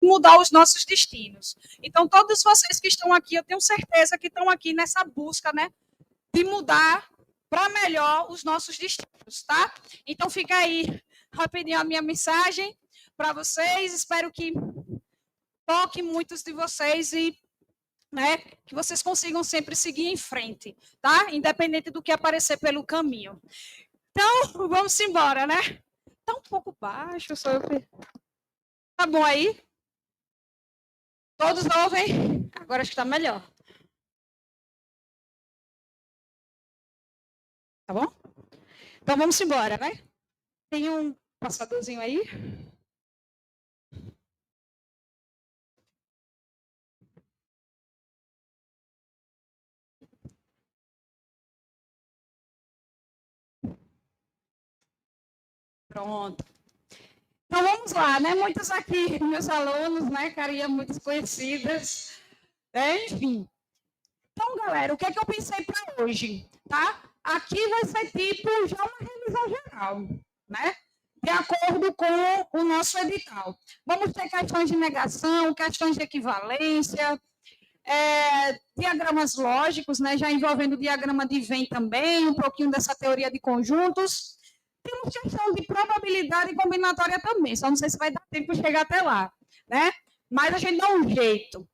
mudar os nossos destinos. Então, todos vocês que estão aqui, eu tenho certeza que estão aqui nessa busca, né, de mudar para melhor os nossos destinos, tá? Então, fica aí rapidinho a minha mensagem para vocês. Espero que toque muitos de vocês e, né, que vocês consigam sempre seguir em frente, tá? Independente do que aparecer pelo caminho. Então, vamos embora, né? Tá um pouco baixo, só eu. Tá bom aí? Todos ouvem? Agora acho que está melhor. Tá bom? Então vamos embora, né? Tem um passadorzinho aí? Pronto. Então vamos lá, né? Muitos aqui, meus alunos, né? Carinha muitas conhecidas, né? Enfim. Então, galera, o que é que eu pensei para hoje, tá? Aqui vai ser tipo já uma revisão geral, né? De acordo com o nosso edital. Vamos ter questões de negação, questões de equivalência, diagramas lógicos, né? Já envolvendo o diagrama de Venn também, um pouquinho dessa teoria de conjuntos. Temos questão de probabilidade combinatória também, só não sei se vai dar tempo de chegar até lá, né? Mas a gente dá um jeito.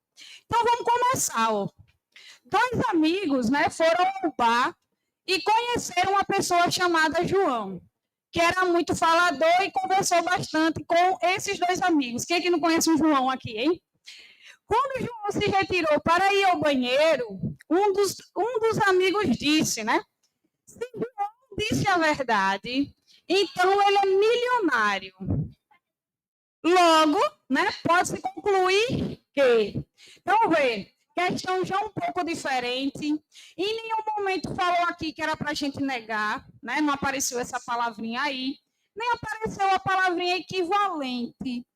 Então, vamos começar, ó. 2 amigos, né, foram ao bar e conheceram uma pessoa chamada João, que era muito falador e conversou bastante com esses 2 amigos. Quem é que não conhece o João aqui, hein? Quando o João se retirou para ir ao banheiro, um dos amigos disse, né? Se João disse a verdade, então ele é milionário. Logo, né, pode-se concluir que... Então, vê, questão já um pouco diferente. Em nenhum momento falou aqui que era para a gente negar, né? Não apareceu essa palavrinha aí, nem apareceu a palavrinha equivalente.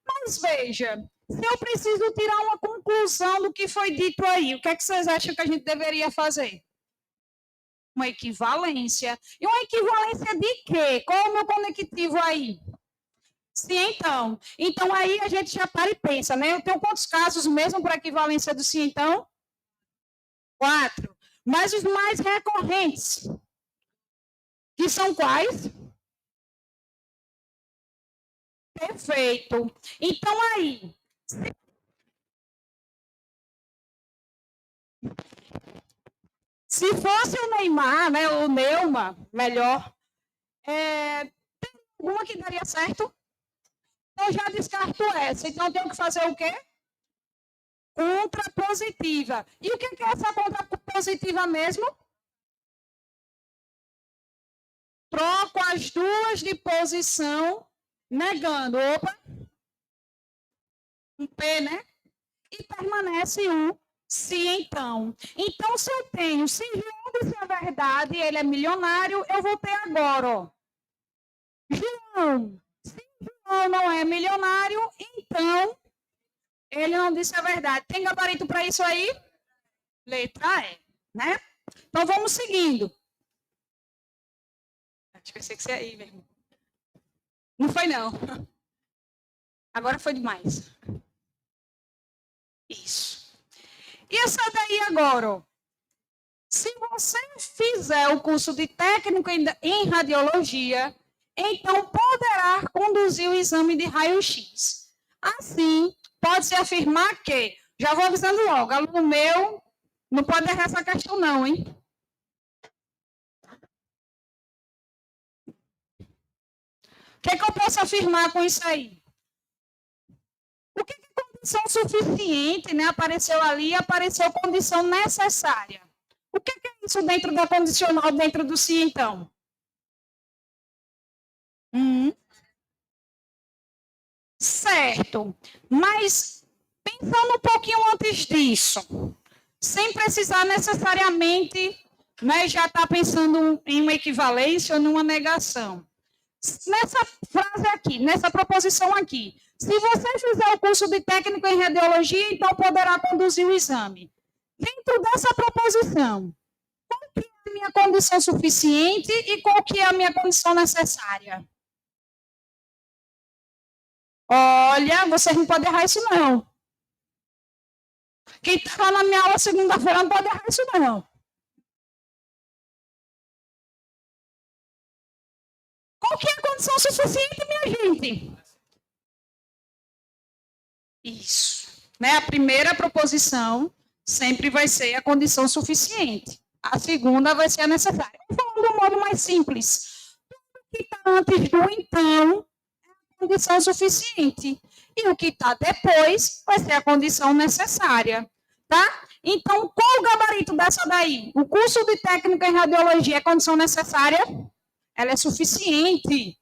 Mas veja, se eu preciso tirar uma conclusão do que foi dito aí, o que é que vocês acham que a gente deveria fazer? Uma equivalência. E uma equivalência de quê? Qual é o meu conectivo aí? Sim, então. Então, aí a gente já para e pensa, né? Eu tenho quantos casos mesmo para equivalência do sim, então? 4. Mas os mais recorrentes, que são quais? Perfeito. Então, aí, se fosse o Neymar, né, o Neuma, melhor, tem alguma que daria certo? Eu já descarto essa. Então, eu tenho que fazer o quê? Contrapositiva. E o que é essa contrapositiva mesmo? Troco as duas de posição, negando. Opa, um P, né? E permanece um se então. Então, se eu tenho, se João disse a verdade, ele é milionário, eu vou ter agora, ó. João, se João não é milionário, então ele não disse a verdade. Tem gabarito para isso aí? Letra E, né? Então, vamos seguindo. Acho que eu sei que você é aí, meu irmão. Não foi, não. Agora foi demais. Isso. E essa daí agora, ó. Se você fizer o curso de técnico em radiologia, então poderá conduzir o exame de raio-x. Assim, pode-se afirmar que, já vou avisando logo, aluno meu, não pode errar essa questão não, hein? O que é que eu posso afirmar com isso aí? O que é condição suficiente, né? Apareceu ali, apareceu condição necessária. O que é isso dentro da condicional, dentro do se, então? Certo. Mas, pensando um pouquinho antes disso, sem precisar necessariamente, né, já estar pensando em uma equivalência ou numa negação. Nessa frase aqui, nessa proposição aqui, se você fizer o curso de técnico em radiologia, então poderá conduzir o exame. Dentro dessa proposição, qual que é a minha condição suficiente e qual que é a minha condição necessária? olha, vocês não podem errar isso, não. Quem estava na minha aula segunda-feira não pode errar isso, não. Qual que é a condição suficiente, minha gente? Isso. Né? A primeira proposição sempre vai ser a condição suficiente. A segunda vai ser a necessária. Falando de um modo mais simples. Tudo que está antes do então é a condição suficiente. E o que está depois vai ser a condição necessária. Tá? Então, qual o gabarito dessa daí? O curso de técnica em radiologia é condição necessária? Ela é suficiente.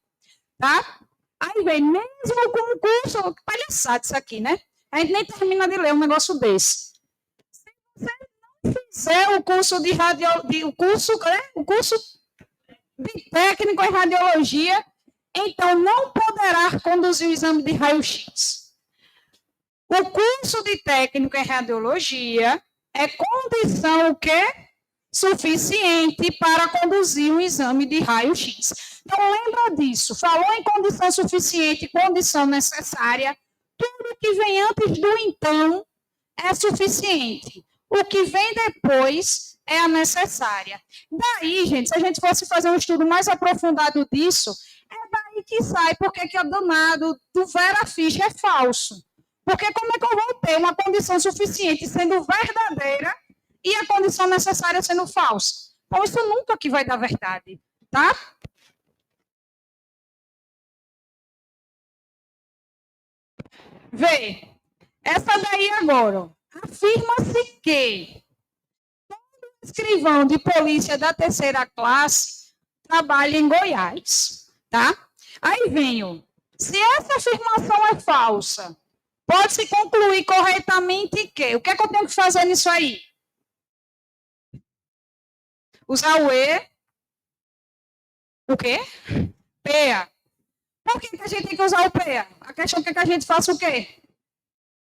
Tá? Aí vem, mesmo com o curso, palhaçada isso aqui, né? A gente nem termina de ler um negócio desse. Se você não fizer o curso o curso de técnico em radiologia, então não poderá conduzir o exame de raio-x. O curso de técnico em radiologia é condição o quê? Suficiente para conduzir um exame de raio-x. Então, lembra disso. Falou em condição suficiente, condição necessária. Tudo que vem antes do então é suficiente. O que vem depois é a necessária. Daí, gente, se a gente fosse fazer um estudo mais aprofundado disso, é daí que sai porque que o danado do Vera Fischer é falso. Porque como é que eu vou ter uma condição suficiente sendo verdadeira e a condição necessária sendo falsa? Então, isso nunca que vai dar verdade, tá? Vê, essa daí agora. Afirma-se que todo escrivão de polícia da terceira classe trabalha em Goiás, tá? Aí venho. Se essa afirmação é falsa, pode-se concluir corretamente que? O que é que eu tenho que fazer nisso aí? Usar o E. O quê? PEA. Por que a gente tem que usar o PEA? A questão é que a gente faça o quê?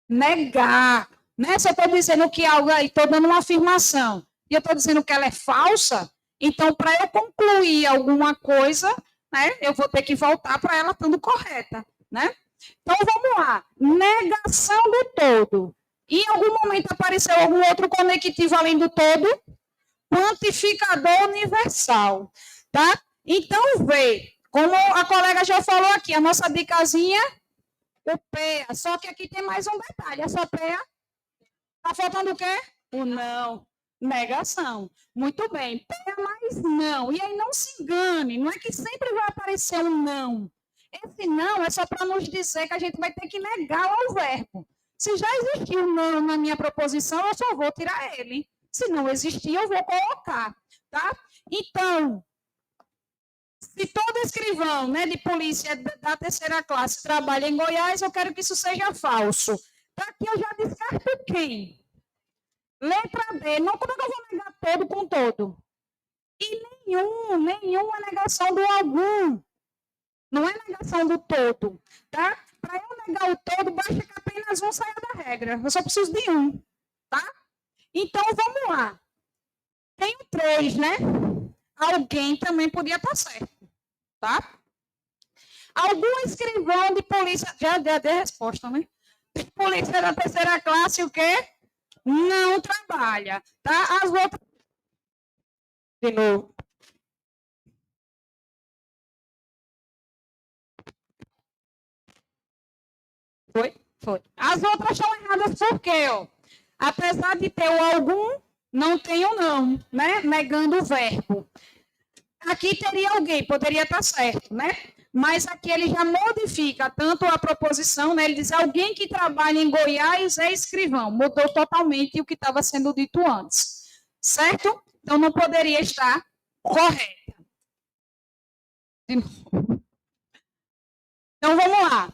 Negar. Né? Se eu estou dizendo que algo aí, estou dando uma afirmação, e eu estou dizendo que ela é falsa, então, para eu concluir alguma coisa, né, eu vou ter que voltar para ela estando correta. Né? Então, vamos lá. Negação do todo. Em algum momento apareceu algum outro conectivo além do todo? Quantificador universal. Tá? Então, vê. Como a colega já falou aqui, a nossa dicasinha, o PEA. Só que aqui tem mais um detalhe. Essa PEA, está faltando o quê? O não. Negação. Muito bem. PEA mais não. E aí não se engane. Não é que sempre vai aparecer um não. Esse não é só para nos dizer que a gente vai ter que negar o verbo. Se já existiu não na minha proposição, eu só vou tirar ele. Se não existir, eu vou colocar. Tá? Então, se todo escrivão, né, de polícia da terceira classe trabalha em Goiás, eu quero que isso seja falso. Aqui eu já descarto quem? Letra D. Não, como é que eu vou negar todo com todo? E nenhum é negação do algum. Não é negação do todo. Tá? Para eu negar o todo, basta que apenas um saia da regra. Eu só preciso de um. Tá? Então, vamos lá. Tenho 3, né? Alguém também podia estar certo. Tá? Algum escrivão de polícia... Já dei a resposta, né? De polícia da terceira classe, o quê? Não trabalha. Tá? As outras... De novo. Foi. As outras estão erradas por quê? Ó? Apesar de ter o algum, não tem o não, né? Negando o verbo. Aqui teria alguém, poderia estar certo, né? Mas aqui ele já modifica tanto a proposição, né? Ele diz alguém que trabalha em Goiás é escrivão. Mudou totalmente o que estava sendo dito antes. Certo? Então não poderia estar correta. Então vamos lá.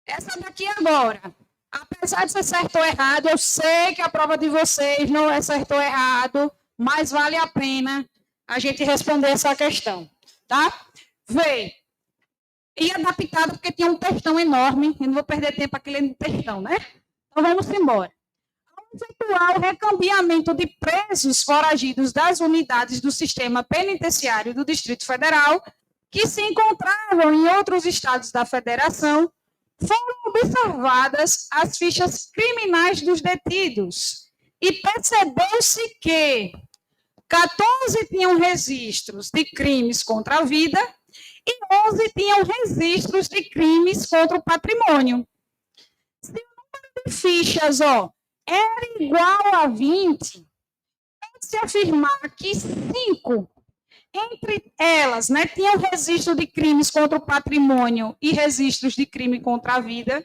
Essa daqui agora. Apesar de ser certo ou errado, eu sei que a prova de vocês não é certo ou errado, mas vale a pena a gente responder essa questão, tá? Vê. E adaptado porque tinha um textão enorme, e não vou perder tempo aqui lendo textão, né? Então vamos embora. Ao efetuar o recambiamento de presos foragidos das unidades do sistema penitenciário do Distrito Federal, que se encontravam em outros estados da federação, Foram observadas as fichas criminais dos detidos e percebeu-se que 14 tinham registros de crimes contra a vida e 11 tinham registros de crimes contra o patrimônio. Se o número de fichas era igual a 20, pode-se afirmar que 5 entre elas, né, tinham registro de crimes contra o patrimônio e registros de crime contra a vida.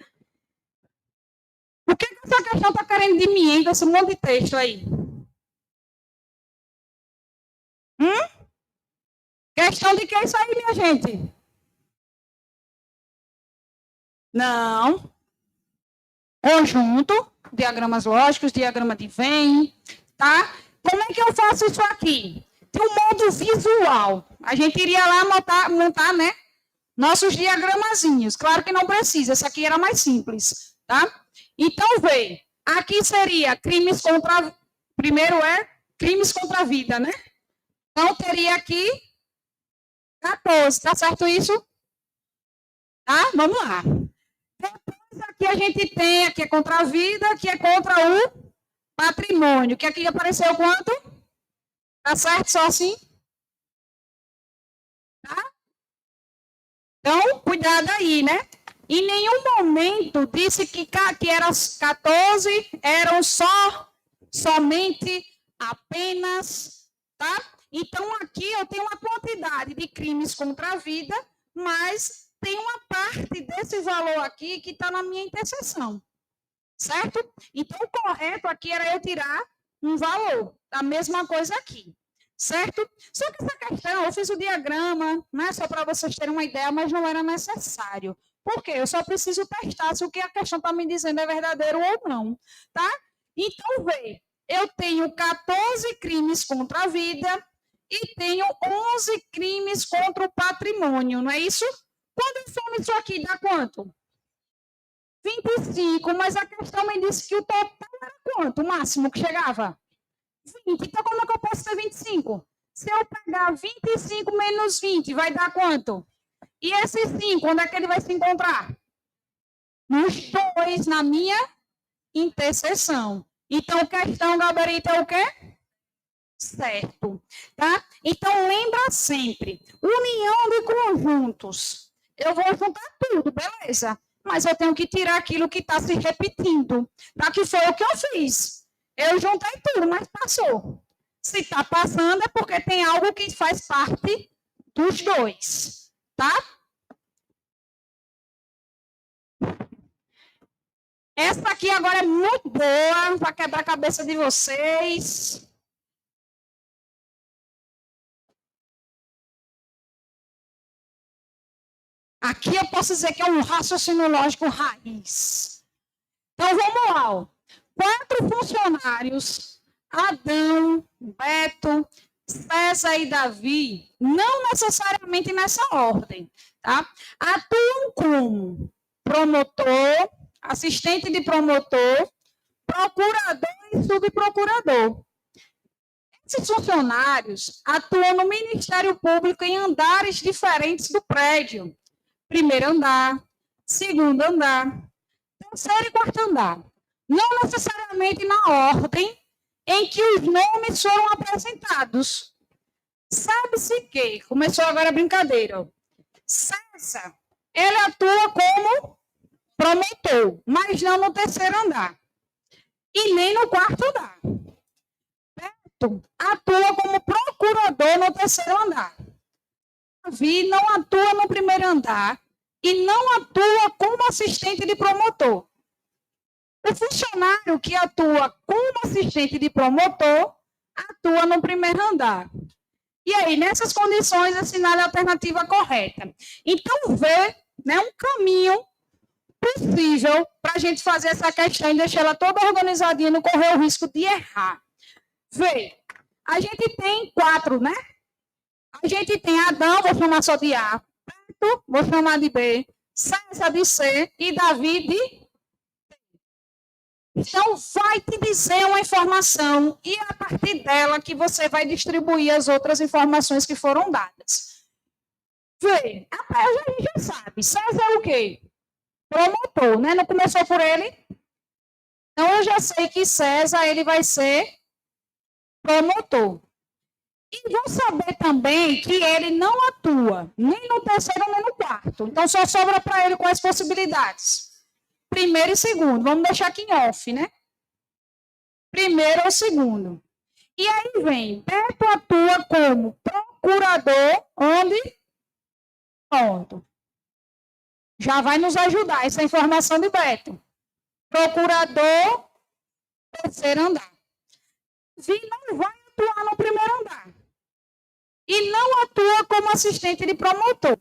O que essa questão está querendo de mim, hein, com esse monte de texto aí? Questão de que é isso aí, minha gente? Não. Conjunto, diagramas lógicos, diagrama de Venn, tá? Como é que eu faço isso aqui? De um modo visual. A gente iria lá montar, né? Nossos diagramazinhos. Claro que não precisa, esse aqui era mais simples, tá? Então, vê, aqui seria crimes contra... Primeiro é crimes contra a vida, né? Então, teria aqui 14, tá certo isso? Tá? Vamos lá. Depois aqui a gente tem, aqui é contra a vida, aqui é contra o patrimônio, que aqui apareceu quanto? Tá certo só assim? Tá? Então, cuidado aí, né? Em nenhum momento disse que eram 14, eram somente, apenas, tá? Então, aqui eu tenho uma quantidade de crimes contra a vida, mas tem uma parte desse valor aqui que está na minha interseção, certo? Então, o correto aqui era eu tirar um valor, a mesma coisa aqui, certo? Só que essa questão, eu fiz o diagrama, né, só para vocês terem uma ideia, mas não era necessário. Por quê? Eu só preciso testar se o que a questão está me dizendo é verdadeiro ou não, tá? Então, vê, eu tenho 14 crimes contra a vida e tenho 11 crimes contra o patrimônio, não é isso? Quando eu somo isso aqui, dá quanto? 25, mas a questão me disse que o total era quanto? O máximo que chegava? 20. Então, como é que eu posso ter 25? Se eu pegar 25 menos 20, vai dar quanto? E esse 5, onde é que ele vai se encontrar? Nos dois, na minha interseção. Então, questão gabarito é o quê? Certo. Tá? Então, lembra sempre, união de conjuntos. Eu vou juntar tudo, beleza? Mas eu tenho que tirar aquilo que está se repetindo. Tá? Que foi o que eu fiz. Eu juntei tudo, mas passou. Se está passando é porque tem algo que faz parte dos dois. Tá? Essa aqui agora é muito boa para quebrar a cabeça de vocês. Aqui eu posso dizer que é um raciocínio lógico raiz. Então, vamos lá. Ó. 4 funcionários, Adão, Beto, César e Davi, não necessariamente nessa ordem, tá? Atuam como promotor, assistente de promotor, procurador e subprocurador. Esses funcionários atuam no Ministério Público em andares diferentes do prédio. Primeiro andar, segundo andar, terceiro e quarto andar. Não necessariamente na ordem em que os nomes foram apresentados. Sabe-se que, começou agora a brincadeira, César, ele atua como promotor, mas não no terceiro andar. E nem no quarto andar. Beto atua como procurador no terceiro andar. Davi não atua no primeiro andar e não atua como assistente de promotor. O funcionário que atua como assistente de promotor atua no primeiro andar. E aí, nessas condições, assinale a alternativa correta. Então, vê, né, um caminho possível para a gente fazer essa questão e deixar ela toda organizadinha, não correr o risco de errar. Vê, a gente tem 4, né? A gente tem Adão, vou chamar só de A, Beto, vou chamar de B, César de C e Davi de D. Então, vai te dizer uma informação e é a partir dela que você vai distribuir as outras informações que foram dadas. Vê, a gente já sabe. César é o quê? promotor, né? Não começou por ele? Então, eu já sei que César, ele vai ser promotor. E vou saber também que ele não atua nem no terceiro nem no quarto. Então, só sobra para ele quais possibilidades? Primeiro e segundo. Vamos deixar aqui em off, né? Primeiro ou segundo. E aí vem, Beto atua como procurador, onde? Pronto. Já vai nos ajudar essa informação de Beto. Procurador, terceiro andar. Vi não vai atuar no primeiro andar. E não atua como assistente de promotor.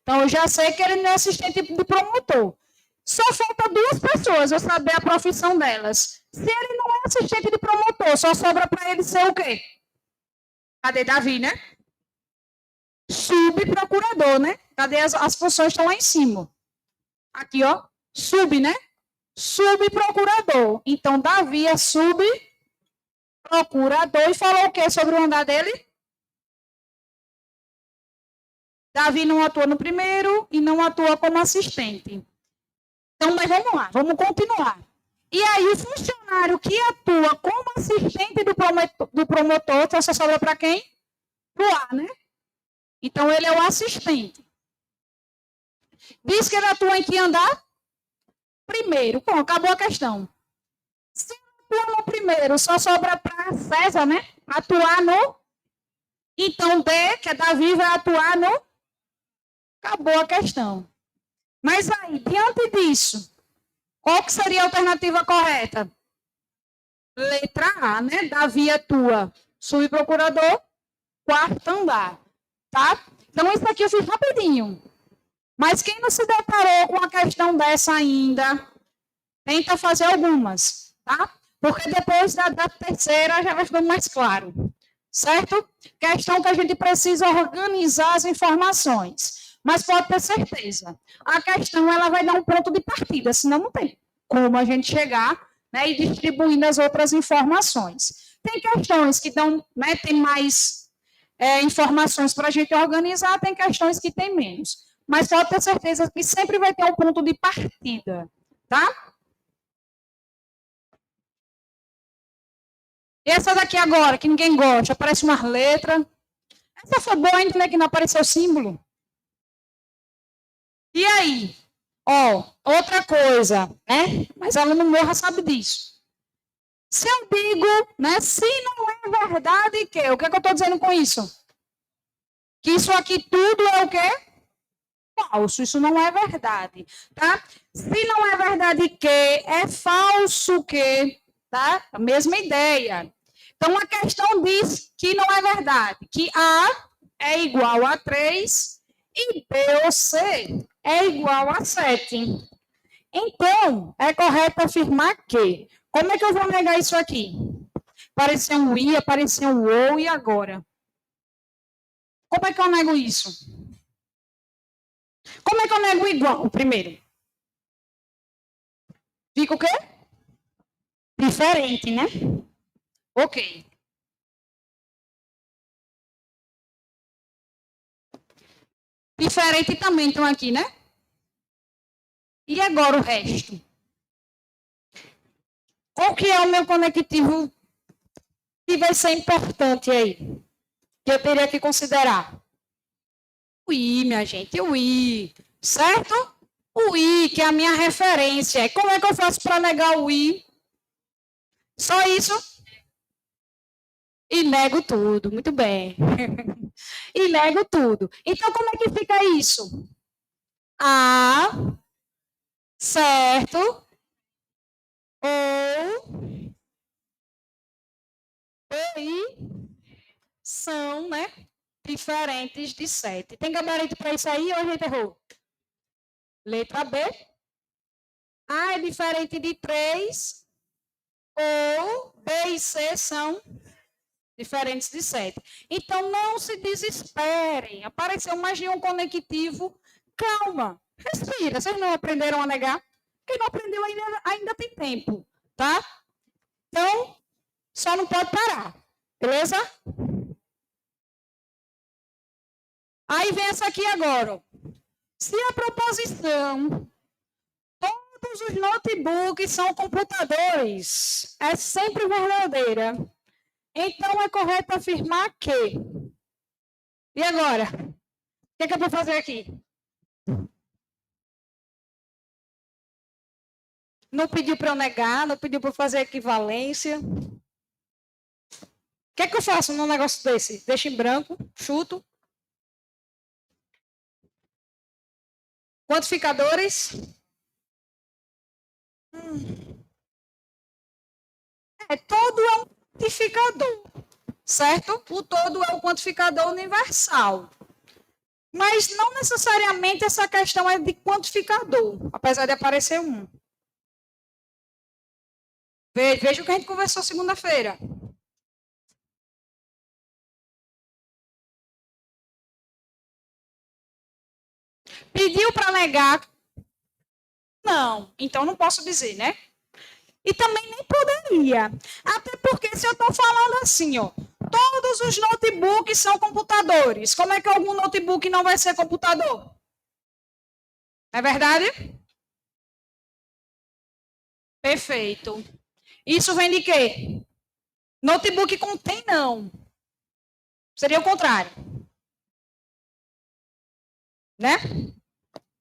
Então, eu já sei que ele não é assistente de promotor. Só falta duas pessoas eu saber a profissão delas. Se ele não é assistente de promotor, só sobra para ele ser o quê? Cadê Davi, né? Subprocurador, né? Cadê as funções estão lá em cima? Aqui, ó. Sub, né? Subprocurador. Então, Davi é subprocurador. E falou o quê sobre o andar dele? Davi não atua no primeiro e não atua como assistente. Então, mas vamos lá, vamos continuar. E aí, o funcionário que atua como assistente do promotor, então só sobra para quem? Para o A, né? Então, ele é o assistente. Diz que ele atua em que andar? Primeiro. Bom, acabou a questão. Se ele atua no primeiro, só sobra para César, né? Atuar no... Então, D, que é Davi, vai atuar no... Acabou a questão. Mas aí, diante disso, qual que seria a alternativa correta? Letra A, né? Davi atua subprocurador, quarto andar, tá? Então, isso aqui eu fiz rapidinho. Mas quem não se deparou com uma questão dessa ainda, tenta fazer algumas, tá? Porque depois da terceira já vai ficando mais claro, certo? Questão que a gente precisa organizar as informações. Mas pode ter certeza, a questão ela vai dar um ponto de partida, senão não tem como a gente chegar, né, e distribuindo as outras informações. Tem questões que dão, né, tem mais informações para a gente organizar, tem questões que tem menos. Mas pode ter certeza que sempre vai ter um ponto de partida, tá? E essa daqui agora, que ninguém gosta, aparece uma letra. Essa foi boa ainda, né, que não apareceu o símbolo. E aí? Ó, outra coisa, né? Mas ela não morra sabe disso. Se eu digo, né, se não é verdade que, o que é que eu estou dizendo com isso? Que isso aqui tudo é o quê? Falso, isso não é verdade, tá? Se não é verdade que, é falso que, tá? A mesma ideia. Então, a questão diz que não é verdade, que A é igual a 3 e B ou C é igual a 7. Então, é correto afirmar que. Como é que eu vou negar isso aqui? Apareceu um I, apareceu um ou, e agora? Como é que eu nego isso? Como é que eu nego igual, primeiro? Fica o quê? Diferente, né? Ok. Diferente também estão aqui, né? E agora o resto? Qual que é o meu conectivo que vai ser importante aí? Que eu teria que considerar? O I, minha gente, o I. Certo? O I, que é a minha referência. Como é que eu faço para negar o I? Só isso? E nego tudo. Muito bem. E nego tudo. Então, como é que fica isso? A, certo, ou I são, né, diferentes de 7. Tem gabarito para isso aí ou a gente errou? Letra B. A é diferente de 3, ou B e C são diferentes de 7. Então, não se desesperem. Apareceu mais de um conectivo. Calma, respira. Vocês não aprenderam a negar? Quem não aprendeu ainda tem tempo, tá? Então, só não pode parar. Beleza? Aí vem essa aqui agora. Se a proposição os notebooks são computadores. É sempre verdadeira. Então, é correto afirmar que... E agora? O que é para fazer aqui? Não pediu para eu negar, não pediu para eu fazer equivalência. O que é que eu faço num negócio desse? Deixo em branco, chuto. Quantificadores. Todo é um quantificador, certo? O todo é um quantificador universal. Mas não necessariamente essa questão é de quantificador, apesar de aparecer um. Veja o que a gente conversou segunda-feira. Pediu para negar? Não, então não posso dizer, né? E também nem poderia. Até porque se eu estou falando assim, ó, todos os notebooks são computadores. Como é que algum notebook não vai ser computador? Não é verdade? Perfeito. Isso vem de quê? Notebook contém não. Seria o contrário. Né?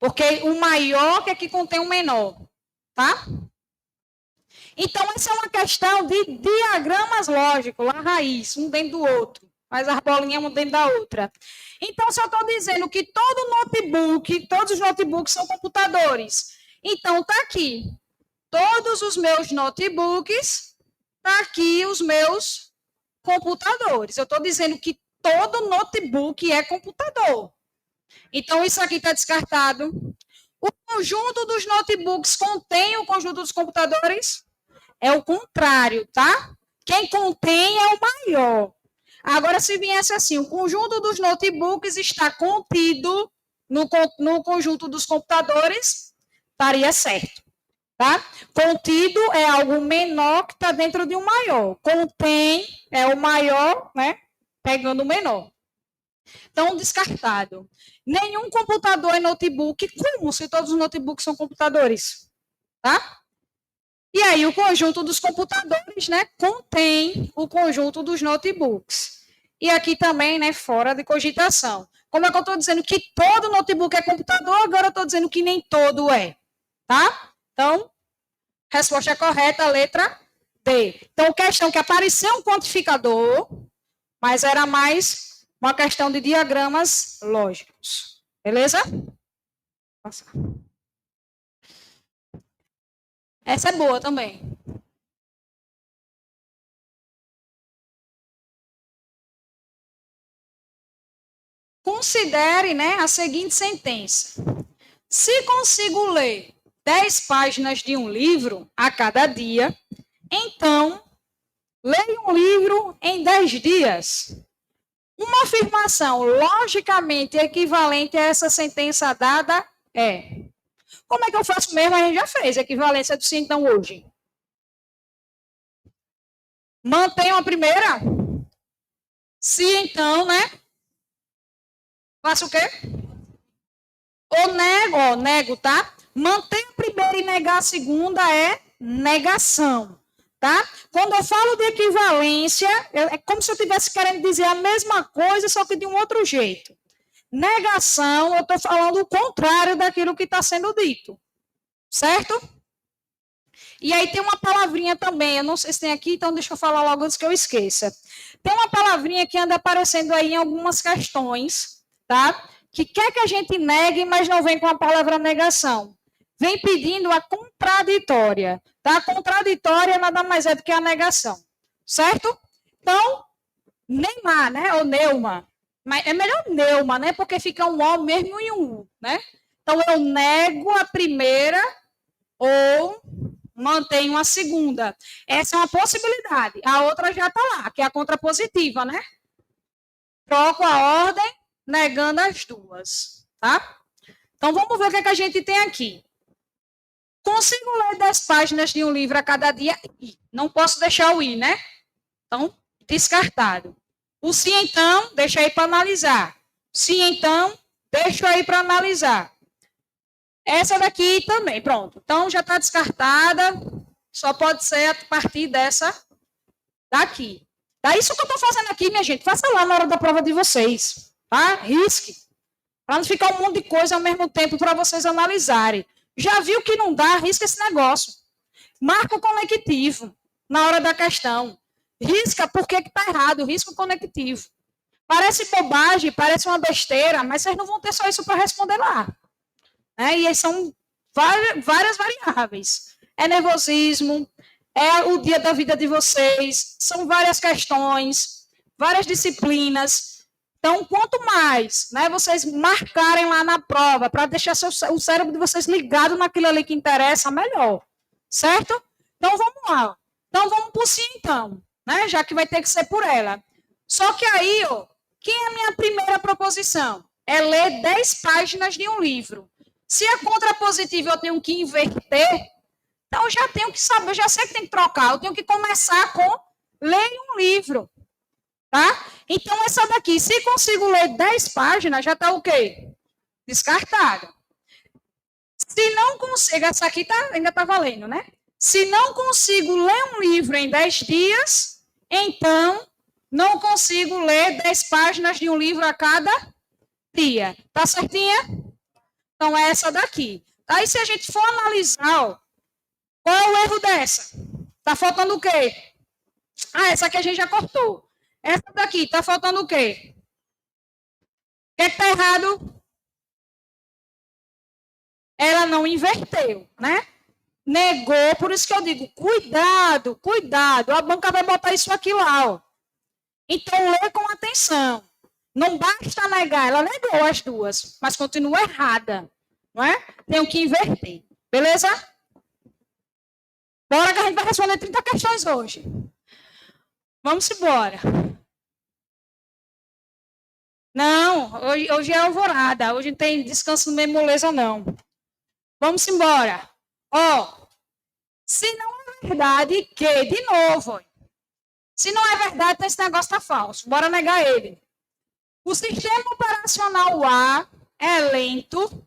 Porque o maior é que contém o menor. Tá? Então, essa é uma questão de diagramas lógicos, lá raiz, um dentro do outro. Faz as bolinhas uma dentro da outra. Então, se eu estou dizendo que todo notebook, todos os notebooks são computadores. Então, está aqui. Todos os meus notebooks, está aqui os meus computadores. Eu estou dizendo que todo notebook é computador. Então, isso aqui está descartado. O conjunto dos notebooks contém o conjunto dos computadores? É o contrário, tá? Quem contém é o maior. Agora, se viesse assim, o conjunto dos notebooks está contido no conjunto dos computadores, estaria certo, tá? Contido é algo menor que está dentro de um maior. Contém é o maior, né? Pegando o menor. Então, descartado. Nenhum computador é notebook. Como se todos os notebooks são computadores? Tá? E aí, o conjunto dos computadores, né, contém o conjunto dos notebooks. E aqui também, né, fora de cogitação. Como é que eu estou dizendo que todo notebook é computador, agora eu estou dizendo que nem todo é. Tá? Então, resposta correta, letra D. Então, questão que apareceu um quantificador, mas era mais uma questão de diagramas lógicos. Beleza? Nossa. Essa é boa também. Considere, né, a seguinte sentença. Se consigo ler 10 páginas de um livro a cada dia, então leia um livro em 10 dias. Uma afirmação logicamente equivalente a essa sentença dada é. Como é que eu faço mesmo? A gente já fez a equivalência do sim, então, hoje. Mantenho a primeira? Se então, né? Faço o quê? Ou nego, tá? Manter a primeira e negar a segunda é negação, tá? Quando eu falo de equivalência, é como se eu estivesse querendo dizer a mesma coisa, só que de um outro jeito. Negação, eu estou falando o contrário daquilo que está sendo dito, certo? E aí tem uma palavrinha também, eu não sei se tem aqui, então deixa eu falar logo antes que eu esqueça. Tem uma palavrinha que anda aparecendo aí em algumas questões, tá? Que quer que a gente negue, mas não vem com a palavra negação. Vem pedindo a contraditória, tá? A contraditória nada mais é do que a negação, certo? Então, Neymar, né? Ou Neuma. Mas é melhor Neuma, né? Porque fica um O mesmo e um U, né? Então, eu nego a primeira ou mantenho a segunda. Essa é uma possibilidade. A outra já está lá, que é a contrapositiva, né? Troco a ordem, negando as duas, tá? Então, vamos ver o que, é que a gente tem aqui. Consigo ler 10 páginas de um livro a cada dia? Não posso deixar o I, né? Então, descartado. O sim, então, deixa aí para analisar. Sim, então, deixa aí para analisar. Essa daqui também, pronto. Então, já está descartada. Só pode ser a partir dessa daqui. Tá? Isso que eu estou fazendo aqui, minha gente, faça lá na hora da prova de vocês. Tá? Risque. Para não ficar um monte de coisa ao mesmo tempo para vocês analisarem. Já viu que não dá? Risca esse negócio. Marca o conectivo na hora da questão. Risca porque está errado. Risca o conectivo. Parece bobagem, parece uma besteira, mas vocês não vão ter só isso para responder lá. Né? E aí são várias variáveis. É nervosismo, é o dia da vida de vocês, são várias questões, várias disciplinas. Então, quanto mais, né, vocês marcarem lá na prova, para deixar o cérebro de vocês ligado naquilo ali que interessa, melhor. Certo? Então, vamos lá. Então, vamos por si, então. Né, já que vai ter que ser por ela. Só que aí, ó, quem é a minha primeira proposição? É ler 10 páginas de um livro. Se é contrapositiva, eu tenho que inverter, então eu já tenho que saber, eu já sei que tem que trocar, eu tenho que começar com ler um livro. Tá? Então, essa daqui, se consigo ler 10 páginas, já está o quê? Descartada. Se não consigo, essa aqui ainda está valendo, né? Se não consigo ler um livro em 10 dias, então não consigo ler 10 páginas de um livro a cada dia. Tá certinha? Então, é essa daqui. Aí, se a gente for analisar, ó, qual é o erro dessa? Tá faltando o quê? Ah, essa aqui a gente já cortou. Essa daqui, tá faltando o quê? O que é que tá errado? Ela não inverteu, né? Negou, por isso que eu digo, cuidado, cuidado. A banca vai botar isso aqui lá, ó. Então, lê com atenção. Não basta negar, ela negou as duas, mas continua errada, não é? Tenho que inverter, beleza? Bora que a gente vai responder 30 questões hoje. Vamos embora. Não, hoje é alvorada. Hoje não tem descanso no meio moleza, não. Vamos embora. Ó, se não é verdade que, de novo, se não é verdade, então esse negócio tá falso. Bora negar ele. O sistema operacional A é lento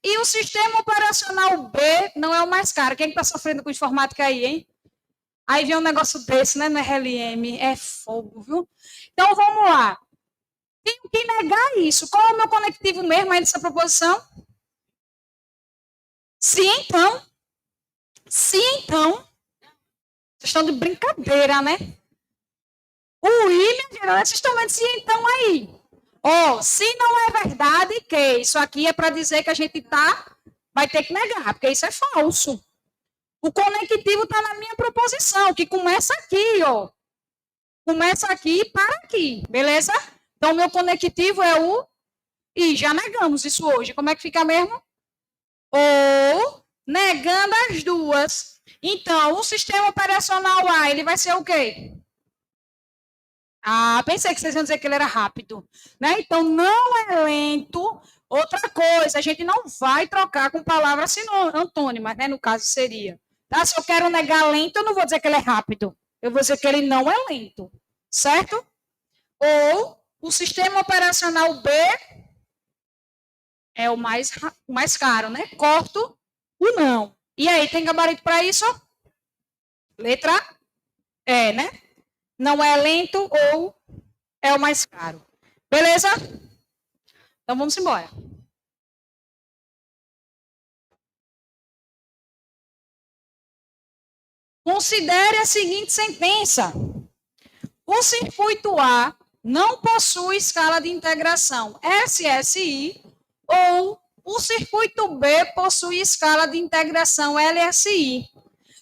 e o sistema operacional B não é o mais caro. Quem está sofrendo com informática aí, hein? Aí vem um negócio desse, né, no RLM. É fogo, viu? Então, vamos lá. Tenho que negar isso. Qual é o meu conectivo mesmo aí dessa proposição? Se então. Se então. Vocês estão de brincadeira, né? O William, vocês estão vendo se então aí. Ó, se não é verdade que isso aqui é para dizer que a gente vai ter que negar, porque isso é falso. O conectivo está na minha proposição, que começa aqui, ó. Começa aqui e para aqui, beleza? Então, meu conectivo é o... E já negamos isso hoje. Como é que fica mesmo? Ou negando as duas. Então, o sistema operacional A, ele vai ser o quê? Ah, pensei que vocês iam dizer que ele era rápido. Né? Então, não é lento. Outra coisa, a gente não vai trocar com palavras antônimas, né? No caso, seria. Tá? Se eu quero negar lento, eu não vou dizer que ele é rápido. Eu vou dizer que ele não é lento. Certo? Ou o sistema operacional B é o mais caro, né? Corto o não. E aí, tem gabarito para isso? Letra E, né? Não é lento ou é o mais caro. Beleza? Então, vamos embora. Considere a seguinte sentença. O circuito A não possui escala de integração SSI ou o circuito B possui escala de integração LSI.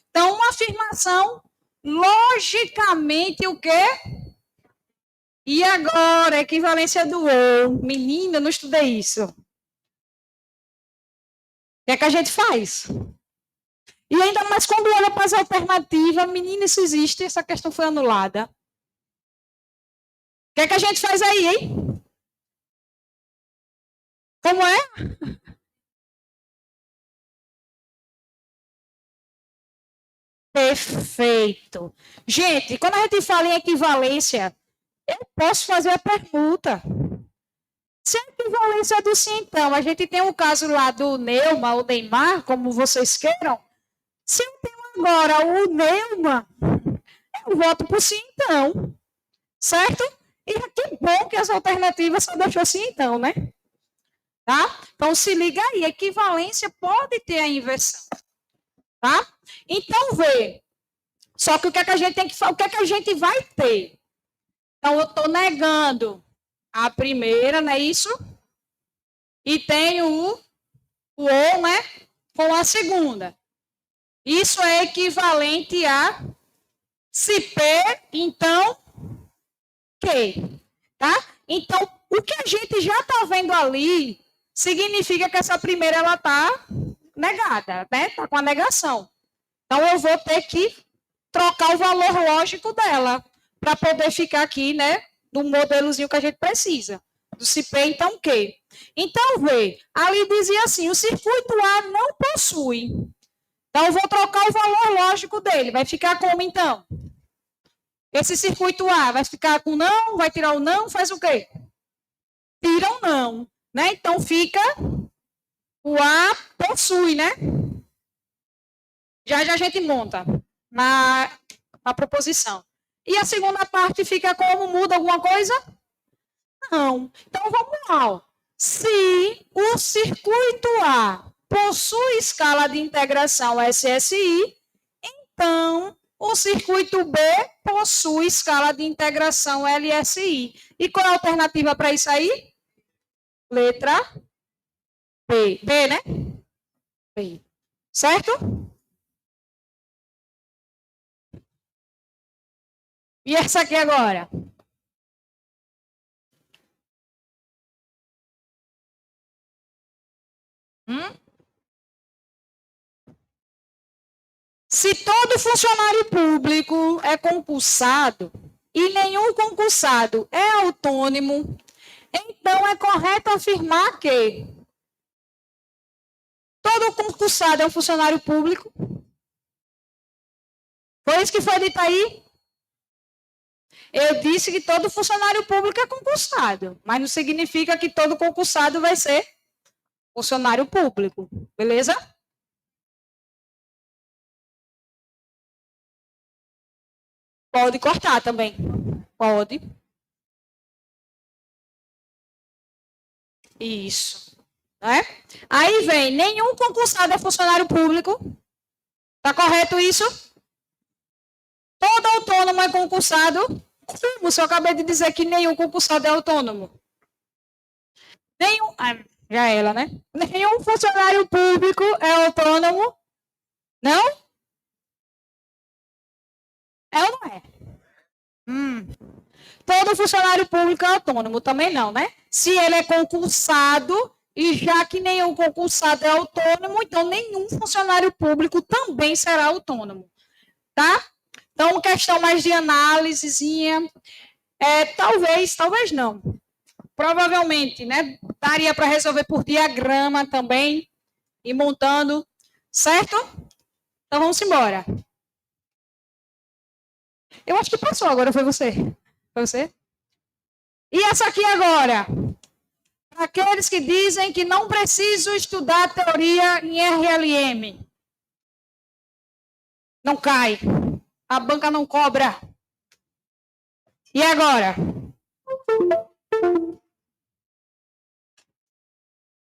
Então, uma afirmação logicamente o quê? E agora, equivalência do ou. Menina, eu não estudei isso. O que é que a gente faz? E ainda mais quando olha para as alternativas, menina, isso existe, essa questão foi anulada. O que é que a gente faz aí, hein? Como é? Perfeito. Gente, quando a gente fala em equivalência, eu posso fazer a pergunta. Se a equivalência do sim, então, a gente tem um caso lá do Neuma, ou Neymar, como vocês queiram. Se eu tenho agora o Neuma, eu voto por sim, então. Certo? E que bom que as alternativas só deixou assim, então, né? Tá? Então, se liga aí, equivalência pode ter a inversão. Tá? Então, vê. Só que o que é que a gente tem que fazer? O que é que a gente vai ter? Então, eu estou negando a primeira, não é isso? E tenho o ou, né? Com a segunda. Isso é equivalente a se P, então, Q. Tá? Então, o que a gente já está vendo ali significa que essa primeira ela está negada, né? Está com a negação. Então, eu vou ter que trocar o valor lógico dela para poder ficar aqui, né? Do modelozinho que a gente precisa. Do se P, então, Q. Então, vê, ali dizia assim, o circuito A não possui. Então, eu vou trocar o valor lógico dele. Vai ficar como, então? Esse circuito A vai ficar com não, vai tirar o não, faz o quê? Tira o não, né? Então, fica o A possui, né? Já já a gente monta na proposição. E a segunda parte fica como? Muda alguma coisa? Não. Então, vamos lá. Ó. Se o circuito A possui escala de integração SSI, então o circuito B possui escala de integração LSI. E qual é a alternativa para isso aí? Letra B. B, né? B. Certo? E essa aqui agora? Se todo funcionário público é concursado e nenhum concursado é autônomo, então é correto afirmar que todo concursado é um funcionário público. Foi isso que foi dito aí? Eu disse que todo funcionário público é concursado, mas não significa que todo concursado vai ser funcionário público, beleza? Pode cortar também. Pode. Isso. Né? Aí vem, nenhum concursado é funcionário público. Tá correto isso? Todo autônomo é concursado. Como se eu acabei de dizer que nenhum concursado é autônomo? Nenhum. Ah, já ela, né? Nenhum funcionário público é autônomo. Não? É ou não é? Todo funcionário público é autônomo, também não, né? Se ele é concursado, e já que nenhum concursado é autônomo, então nenhum funcionário público também será autônomo, tá? Então, questão mais de análisezinha, talvez não. Provavelmente, né? Daria para resolver por diagrama também, e montando, certo? Então, vamos embora. Eu acho que passou agora, foi você. Foi você? E essa aqui agora? Aqueles que dizem que não preciso estudar teoria em RLM. Não cai. A banca não cobra. E agora?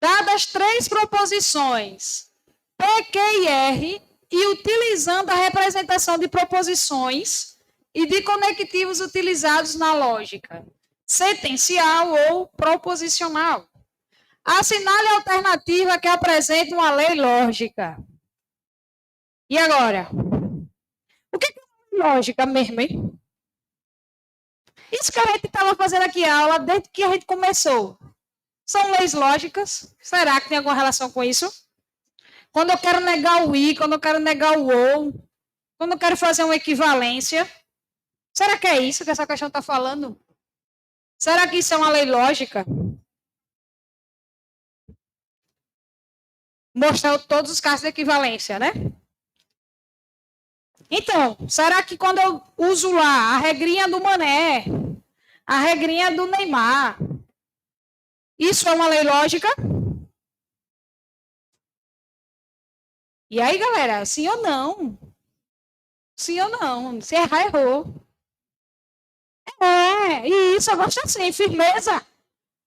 Dadas 3 proposições, P, Q e R, e utilizando a representação de proposições e de conectivos utilizados na lógica sentencial ou proposicional. Assinale a alternativa que apresenta uma lei lógica. E agora? O que é lógica mesmo, hein? Isso que a gente estava fazendo aqui a aula desde que a gente começou. São leis lógicas? Será que tem alguma relação com isso? Quando eu quero negar o I, quando eu quero negar o OU, quando eu quero fazer uma equivalência, será que é isso que essa questão está falando? Será que isso é uma lei lógica? Mostrar todos os casos de equivalência, né? Então, será que quando eu uso lá a regrinha do Mané, a regrinha do Neymar, Isso é uma lei lógica? E aí, galera, sim ou não? Sim ou não? Se errar, errou. Isso, eu gosto assim, firmeza.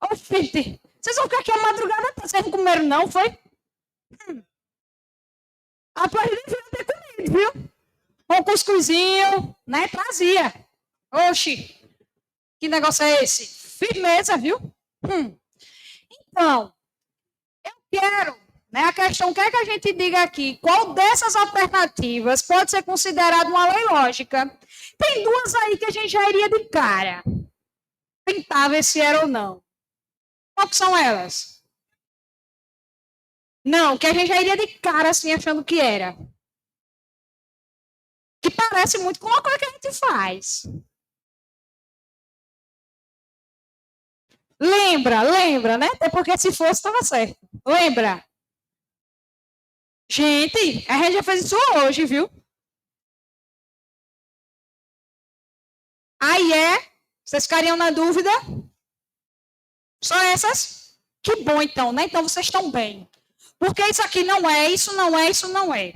Oxi, vocês vão ficar aqui a madrugada toda, vocês não comeram não, foi? Rapaz, devia ter comido, viu? Um cuscuzinho, né? Trazia. Oxi, que negócio é esse? Firmeza, viu? Então, eu quero, né? A questão quer que a gente diga aqui qual dessas alternativas pode ser considerada uma lei lógica. Tem duas aí que a gente já iria de cara. Tentar ver se era ou não. Qual que são elas? Não, que a gente já iria de cara assim, achando que era. Que parece muito com uma coisa que a gente faz. Lembra, né? Até porque se fosse, estava certo. Lembra? Gente, a gente já fez isso hoje, viu? Aí é? Vocês ficariam na dúvida? Só essas? Que bom, então, né? Então vocês estão bem. Porque isso aqui não é, isso não é, isso não é.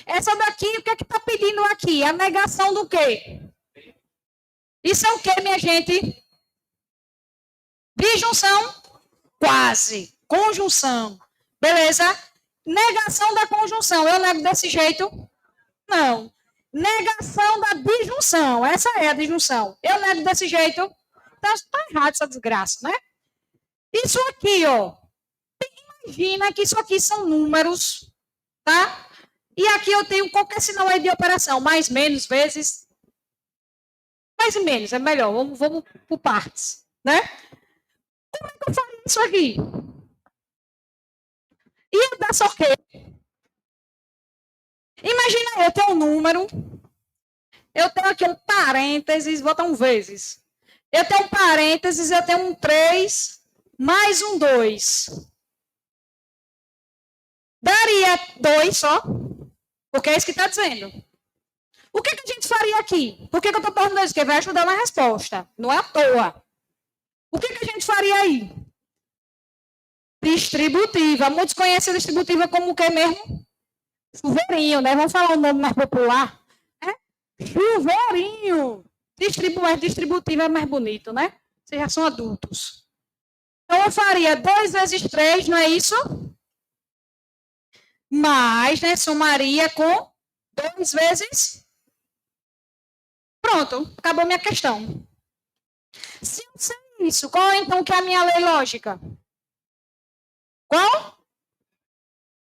Essa daqui, o que é que está pedindo aqui? A negação do quê? Isso é o quê, minha gente? Disjunção? Quase. Conjunção. Beleza? Negação da conjunção. Eu nego desse jeito? Não. Negação da disjunção. Essa é a disjunção. Eu nego desse jeito? Tá errado essa desgraça, né? Isso aqui, ó. Imagina que isso aqui são números, tá? E aqui eu tenho qualquer sinal aí de operação. Mais, menos, vezes. Mais e menos, é melhor. Vamos por partes, né? Como é que eu faria isso aqui? Ia dar só o quê? Imagina eu tenho um número, eu tenho aqui um parênteses, vou botar um vezes. Eu tenho um parênteses, eu tenho um 3 mais um 2. Daria 2 só, porque é isso que está dizendo. O que a gente faria aqui? Por que eu estou perguntando isso? Porque vai ajudar na resposta. Não é à toa. O que a gente faria aí? Distributiva. Muitos conhecem a distributiva como o que mesmo? Chuveirinho, né? Vamos falar um nome mais popular. Chuveirinho. Distributiva é mais bonito, né? Vocês já são adultos. Então, eu faria 2 vezes 3, não é isso? Mais, né? Somaria com 2 vezes. Pronto, acabou minha questão. Se eu sei isso, qual então que é a minha lei lógica? Qual?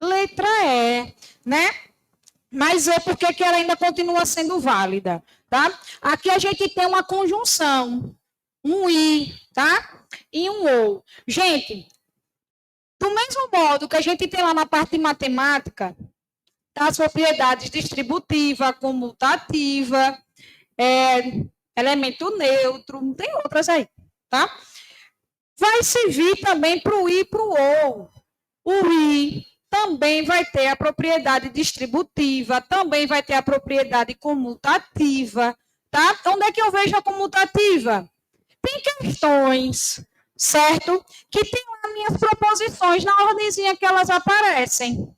Letra E, né? Mas é porque que ela ainda continua sendo válida, tá? Aqui a gente tem uma conjunção, um I, tá? E um OU. Gente, do mesmo modo que a gente tem lá na parte de matemática, tá? As propriedades distributiva, comutativa, elemento neutro, tem outras aí, tá? Vai servir também para o I e para o OU. O I também vai ter a propriedade distributiva, também vai ter a propriedade comutativa, tá? Onde é que eu vejo a comutativa? Tem questões, certo? Que tem lá minhas proposições na ordemzinha que elas aparecem.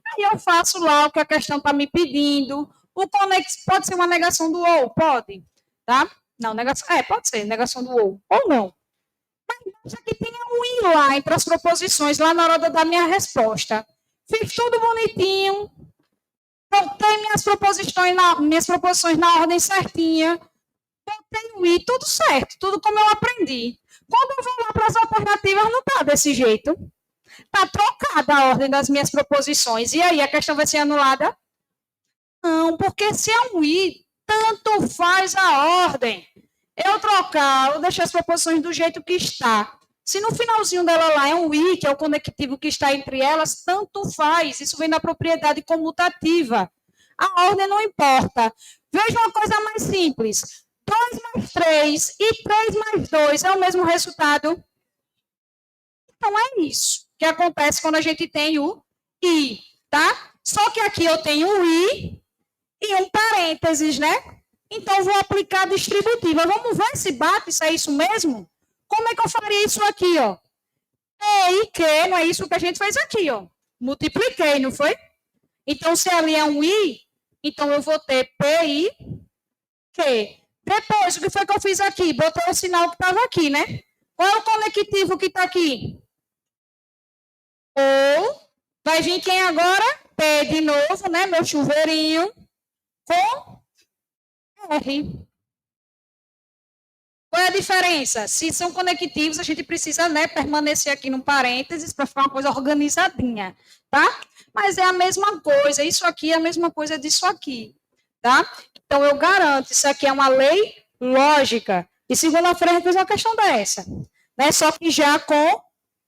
Aí eu faço lá o que a questão está me pedindo. O conex pode ser uma negação do ou? Pode, tá? Não, negação, pode ser, negação do ou não. Mas aqui tem um i lá entre as proposições, lá na hora da minha resposta. Fiz tudo bonitinho, botei minhas proposições na ordem certinha, botei o i, tudo certo, tudo como eu aprendi. Quando eu vou lá para as alternativas, não está desse jeito. Está trocada a ordem das minhas proposições. E aí, a questão vai ser anulada? Não, porque se é um i, tanto faz a ordem. Eu trocar, eu deixar as proposições do jeito que está. Se no finalzinho dela lá é um i, que é o conectivo que está entre elas, tanto faz. Isso vem da propriedade comutativa. A ordem não importa. Veja uma coisa mais simples. 2 mais 3 e 3 mais 2 é o mesmo resultado? Então, é isso que acontece quando a gente tem o i, tá? Só que aqui eu tenho o i e um parênteses, né? Então, vou aplicar a distributiva. Vamos ver se bate, se é isso mesmo? Como é que eu faria isso aqui, ó? E que, não é isso que a gente fez aqui, ó. Multipliquei, não foi? Então, se ali é um I, então eu vou ter PI, Q. Depois, o que foi que eu fiz aqui? Botei o sinal que estava aqui, né? Qual é o conectivo que está aqui? Ou, vai vir quem agora? P de novo, né? Meu chuveirinho, com R. Qual é a diferença? Se são conectivos, a gente precisa, né, permanecer aqui no parênteses para ficar uma coisa organizadinha, tá? Mas é a mesma coisa, isso aqui é a mesma coisa disso aqui, tá? Então, eu garanto, isso aqui é uma lei lógica. E segunda-feira a gente fez uma questão dessa, né? Só que já com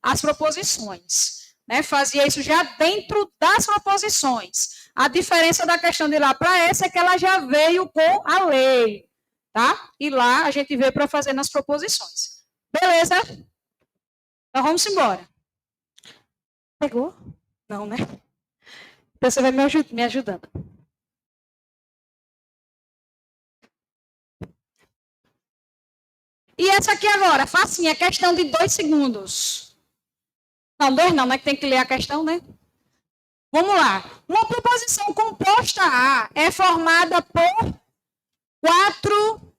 as proposições, né? Fazia isso já dentro das proposições. A diferença da questão de lá para essa é que ela já veio com a lei, tá? E lá a gente veio para fazer nas proposições. Beleza? Então vamos embora. Pegou? Não, né? Então você vai me ajudando. E essa aqui agora, facinha, é questão de 2 segundos. Não, 2 não, né? Que tem que ler a questão, né? Vamos lá. Uma proposição composta A é formada por 4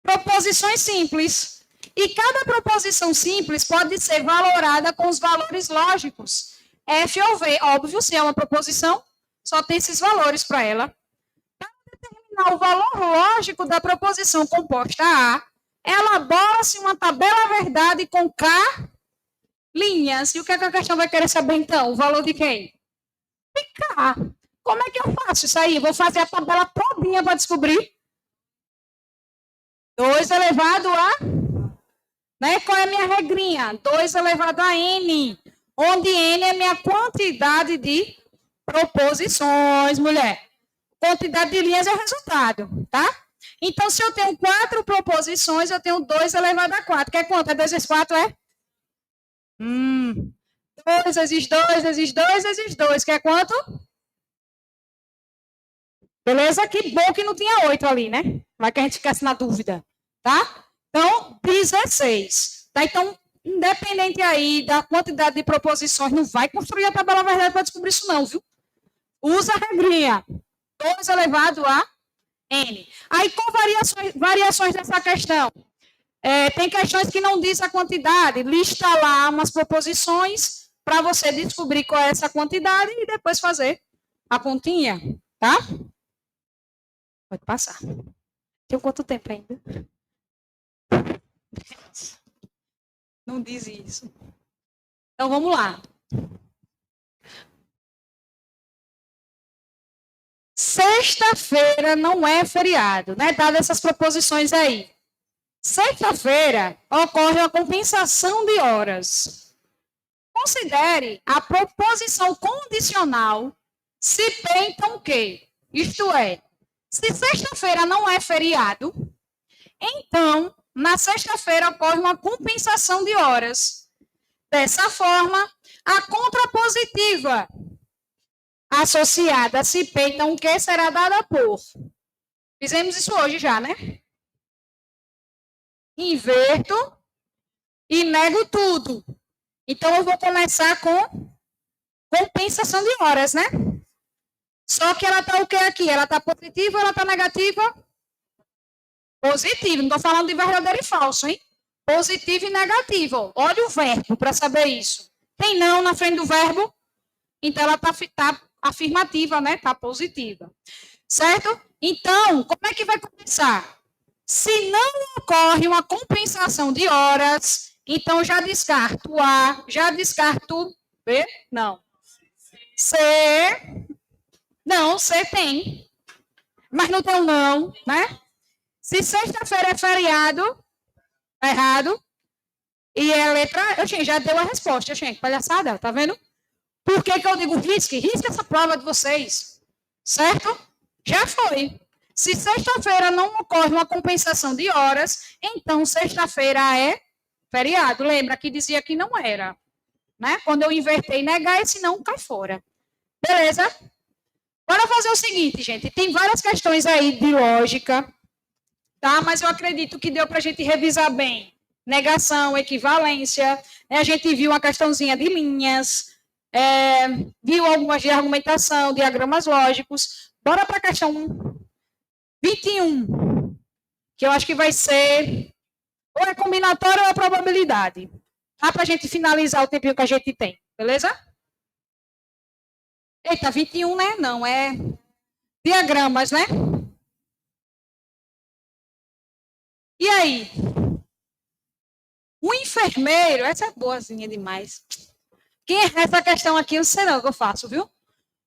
proposições simples. E cada proposição simples pode ser valorada com os valores lógicos. F ou V, óbvio, se é uma proposição, só tem esses valores para ela. Para determinar o valor lógico da proposição composta A, elabora-se uma tabela verdade com K linhas. E o que a questão vai querer saber, então? O valor de quem? De K. Como é que eu faço isso aí? Vou fazer a tabela todinha para descobrir. 2 elevado a... Né? Qual é a minha regrinha? 2 elevado a N. Onde N é minha quantidade de proposições, mulher. Quantidade de linhas é o resultado, tá? Então, se eu tenho 4 proposições, eu tenho 2 elevado a 4. Quer quanto? É 2 vezes 4, é? 2 vezes 2 vezes 2 vezes 2. Quer quanto? Beleza? Que bom que não tinha 8 ali, né? Vai que a gente ficasse na dúvida, tá? Então, 16. Tá? Então, independente aí da quantidade de proposições, não vai construir a tabela verdade para descobrir isso não, viu? Usa a regrinha. 2 elevado a N. Aí, com variações dessa questão? Tem questões que não diz a quantidade. Lista lá umas proposições para você descobrir qual é essa quantidade e depois fazer a continha, tá? Pode passar. Tem quanto tempo ainda? Não diz isso. Então, vamos lá. Sexta-feira não é feriado, né? Dadas essas proposições aí. Sexta-feira ocorre a compensação de horas. Considere a proposição condicional se P, então que? Isto é, se sexta-feira não é feriado, então, na sexta-feira ocorre uma compensação de horas. Dessa forma, a contrapositiva associada a se P, então que será dada por? Fizemos isso hoje já, né? Inverto e nego tudo. Então, eu vou começar com compensação de horas, né? Só que ela está o que aqui? Ela está positiva ou ela está negativa? Positivo. Não estou falando de verdadeiro e falso, hein? Positivo e negativo. Olha o verbo para saber isso. Tem não na frente do verbo? Então, ela está afirmativa, né? Está positiva. Certo? Então, como é que vai começar? Se não ocorre uma compensação de horas, então já descarto A, já descarto B, não. C, não, C tem, mas não tem um não, né? Se sexta-feira é feriado, tá errado, e é letra, gente, já deu a resposta, gente, palhaçada, tá vendo? Por que eu digo risque? Risque essa prova de vocês, certo? Já foi. Se sexta-feira não ocorre uma compensação de horas, então sexta-feira é feriado. Lembra que dizia que não era, né? Quando eu invertei negar, esse não cai fora. Beleza? Bora fazer o seguinte, gente. Tem várias questões aí de lógica, tá? Mas eu acredito que deu para a gente revisar bem negação, equivalência. A gente viu uma questãozinha de linhas, viu algumas de argumentação, diagramas lógicos. Bora para a questão 21, que eu acho que vai ser ou é combinatória ou é probabilidade. Tá? Para a gente finalizar o tempinho que a gente tem, beleza? Eita, 21, né? Não, é diagramas, né? E aí? O enfermeiro, essa é boazinha demais. Quem é essa questão aqui, eu não sei não o que eu faço, viu?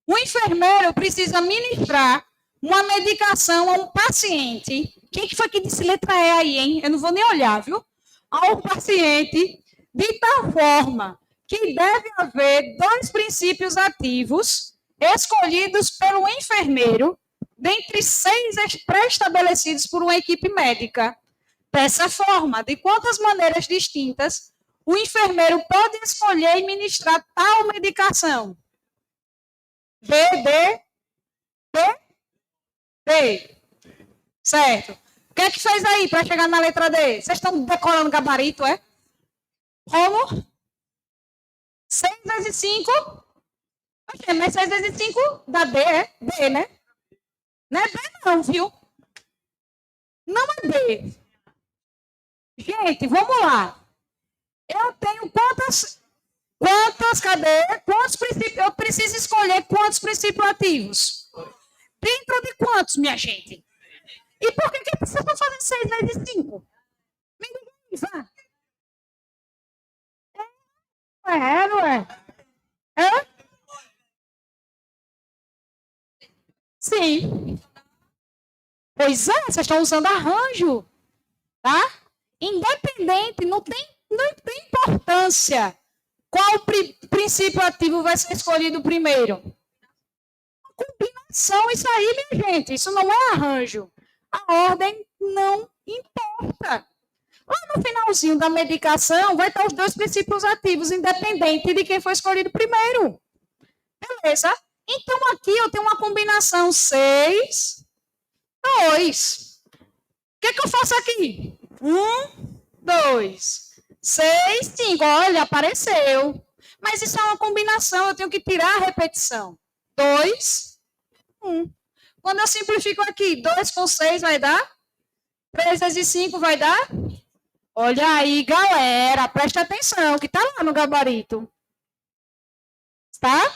O enfermeiro precisa ministrar uma medicação a um paciente. Quem que foi que disse letra E aí, hein? Eu não vou nem olhar, viu? Ao paciente de tal forma que deve haver 2 princípios ativos escolhidos pelo enfermeiro dentre 6 pré-estabelecidos por uma equipe médica. Dessa forma, de quantas maneiras distintas o enfermeiro pode escolher e ministrar tal medicação? B, D, D, D. Certo. O que é que fez aí para chegar na letra D? Vocês estão decorando gabarito, é? Como? 6 vezes 5. Oxe, mas 6 vezes 5 dá D, é? D, né? Não é B não, viu? Não é B. Gente, vamos lá. Eu tenho cadê? Quantos princípios? Eu preciso escolher quantos princípios ativos. Dentro de quantos, minha gente? E por que vocês estão fazendo 6 vezes 5? Me diga aí, não é? É? Sim. Pois é, vocês estão usando arranjo, tá? Independente, não tem importância qual princípio ativo vai ser escolhido primeiro. Combinação, isso aí, minha gente, isso não é arranjo. A ordem não importa. Lá no finalzinho da medicação vai estar os 2 princípios ativos, independente de quem foi escolhido primeiro. Beleza? Então, aqui eu tenho uma combinação 6, 2. O que eu faço aqui? 1, 2, 6, 5. Olha, apareceu. Mas isso é uma combinação, eu tenho que tirar a repetição. 2, 1. Quando eu simplifico aqui, 2 com 6 vai dar? 3 vezes 5 vai dar? Olha aí, galera, presta atenção, que está lá no gabarito. Tá?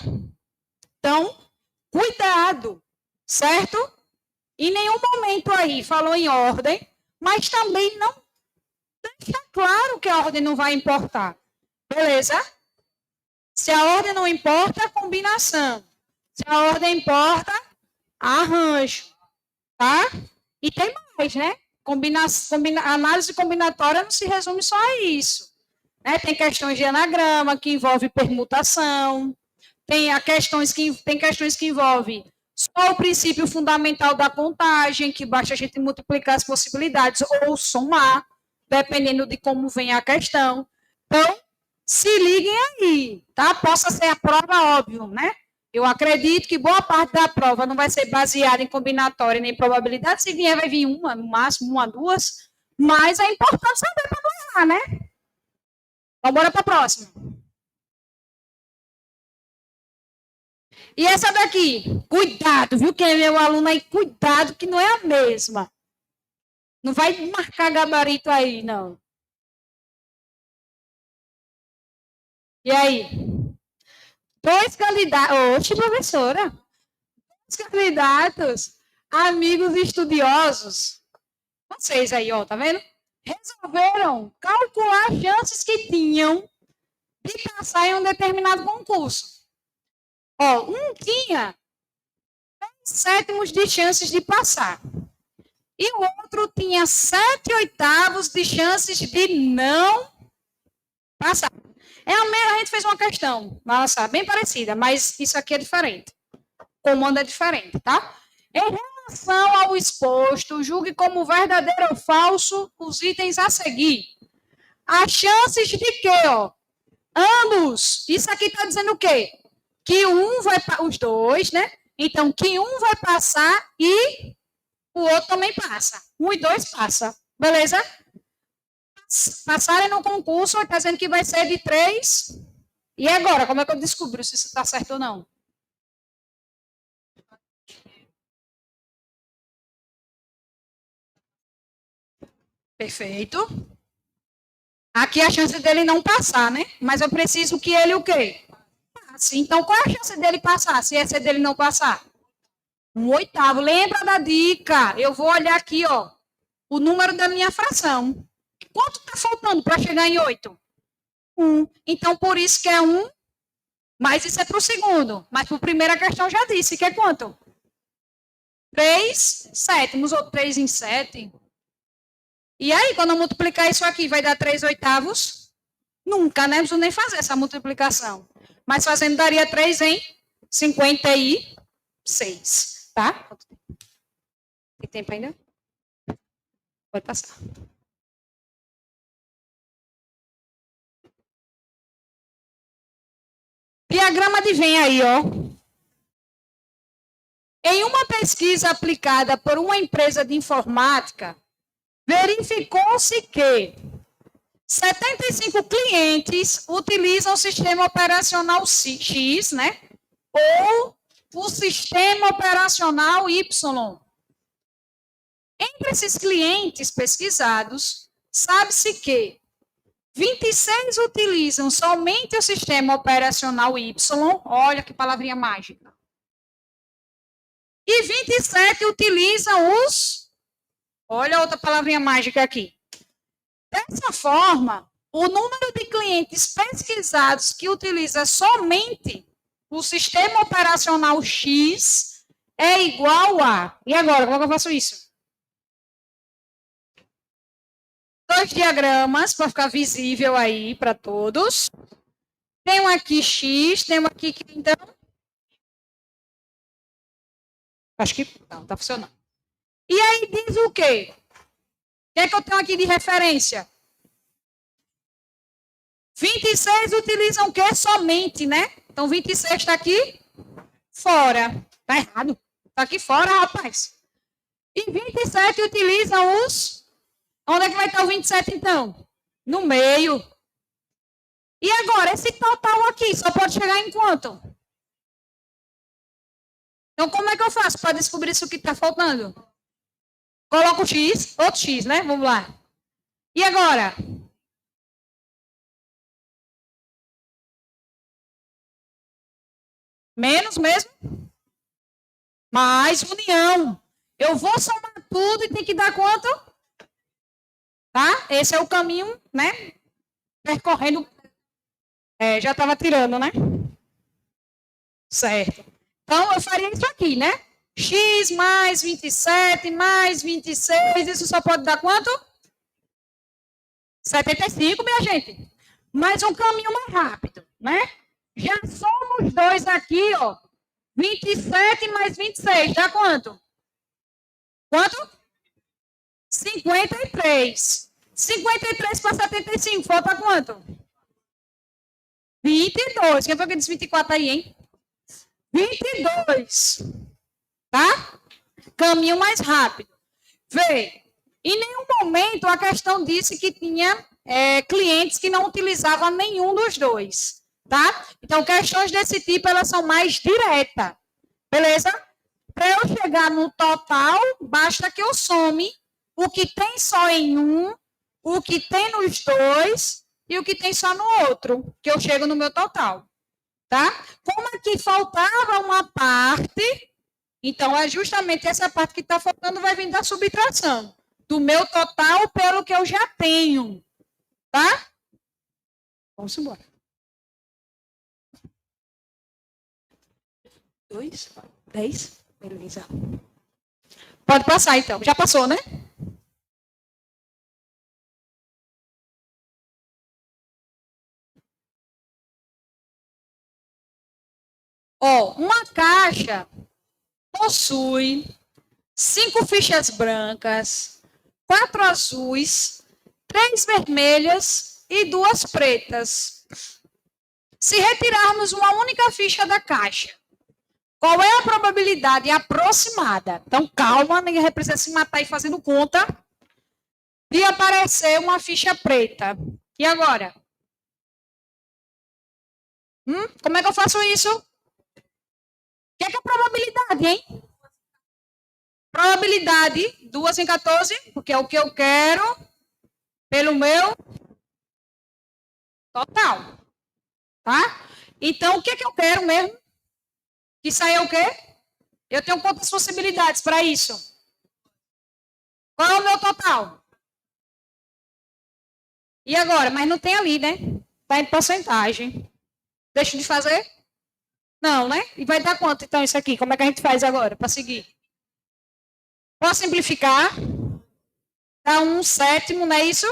Então, cuidado, certo? Em nenhum momento aí falou em ordem, mas também não deixa claro que a ordem não vai importar. Beleza? Se a ordem não importa, combinação. Se a ordem importa, arranjo. Tá? E tem mais, né? Análise combinatória não se resume só a isso. Né? Tem questões de anagrama que envolve permutação, tem questões que envolvem só o princípio fundamental da contagem, que basta a gente multiplicar as possibilidades ou somar, dependendo de como vem a questão. Então, se liguem aí, tá? Possa ser a prova, óbvio, né? Eu acredito que boa parte da prova não vai ser baseada em combinatória nem probabilidade. Se vier, vai vir uma, no máximo, 1, 2. Mas é importante saber para não errar, né? Então, bora para a próxima. E essa daqui, cuidado, viu? Quem é meu aluno aí, cuidado, que não é a mesma. Não vai marcar gabarito aí, não. E aí? 2 candidatos. Oxe, professora. 2 candidatos, amigos estudiosos. Vocês aí, ó, tá vendo? Resolveram calcular as chances que tinham de passar em um determinado concurso. Ó, um tinha 7/7 de chances de passar. E o outro tinha 7/8 de chances de não passar. A gente fez uma questão, nossa, bem parecida, mas isso aqui é diferente. O comando é diferente, tá? Em relação ao exposto, julgue como verdadeiro ou falso os itens a seguir. As chances de quê, ó? Ambos. Isso aqui está dizendo o quê? Que os 2, né? Então, que um vai passar e o outro também passa. 1 e 2 passa. Beleza? passarem no concurso, está dizendo que vai ser de 3. E agora, como é que eu descubro se isso está certo ou não? Perfeito. Aqui a chance dele não passar, né? Mas eu preciso que ele o quê? Passe. Então, qual é a chance dele passar, se essa é dele não passar? 1/8. Lembra da dica? Eu vou olhar aqui, ó, o número da minha fração. Quanto está faltando para chegar em 8? 1. Então, por isso que é 1, mas isso é para o segundo. Mas para a primeira questão já disse, que é quanto? 3 sétimos, ou 3 em 7. E aí, quando eu multiplicar isso aqui, vai dar 3/8? Nunca, né? Não preciso nem fazer essa multiplicação. Mas fazendo, daria 3 em 56. Tá? Tem tempo ainda? Pode passar. Diagrama de Venn aí, ó. Em uma pesquisa aplicada por uma empresa de informática, verificou-se que 75 clientes utilizam o sistema operacional X, né? Ou o sistema operacional Y. Entre esses clientes pesquisados, sabe-se que 26 utilizam somente o sistema operacional Y, olha que palavrinha mágica. E 27 utilizam olha outra palavrinha mágica aqui. Dessa forma, o número de clientes pesquisados que utiliza somente o sistema operacional X é igual a... E agora, como é que eu faço isso? 2 diagramas para ficar visível aí para todos. Tem um aqui X, tem um aqui que então... Acho que não, está funcionando. E aí diz o quê? O que é que eu tenho aqui de referência? 26 utilizam o quê? Somente, né? Então, 26 está aqui fora. Está errado. Está aqui fora, rapaz. E 27 utilizam os... Onde é que vai estar o 27, então? No meio. E agora, esse total aqui só pode chegar em quanto? Então, como é que eu faço para descobrir isso que está faltando? Coloco o X, outro X, né? Vamos lá. E agora? Menos mesmo? Mais união. Eu vou somar tudo e tem que dar quanto? Tá? Esse é o caminho, né? Percorrendo. Já estava tirando, né? Certo. Então, eu faria isso aqui, né? X mais 27 mais 26, isso só pode dar quanto? 75, minha gente. Mas um caminho mais rápido, né? Já somos 2 aqui, ó. 27 mais 26, dá quanto? Quanto? 53. 53 para 75, falta quanto? 22. Quem foi que disse 24 aí, hein? 22. Tá? Caminho mais rápido. Vê, em nenhum momento a questão disse que tinha clientes que não utilizavam nenhum dos dois. Tá? Então, questões desse tipo, elas são mais diretas. Beleza? Para eu chegar no total, basta que eu some o que tem só em um, o que tem nos dois e o que tem só no outro, que eu chego no meu total. Tá? Como aqui faltava uma parte, então é justamente essa parte que está faltando vai vir da subtração. Do meu total pelo que eu já tenho. Tá? Vamos embora. 2, 10, beleza. Pode passar, então. Já passou, né? Ó, uma caixa possui 5 fichas brancas, 4 azuis, 3 vermelhas e 2 pretas. Se retirarmos uma única ficha da caixa, qual é a probabilidade aproximada? Então, calma, ninguém precisa se matar e fazendo conta. de aparecer uma ficha preta. E agora? Como é que eu faço isso? O que é a probabilidade, hein? Probabilidade 2 em 14, porque é o que eu quero, pelo meu total. Tá? Então, o que é que eu quero mesmo? Que saia o quê? Eu tenho quantas possibilidades para isso? Qual é o meu total? E agora? Mas não tem ali, né? Está em porcentagem. Deixa de fazer? Não, né? E vai dar quanto, então, isso aqui? Como é que a gente faz agora, para seguir? Posso simplificar? Dá 1/7, não é isso?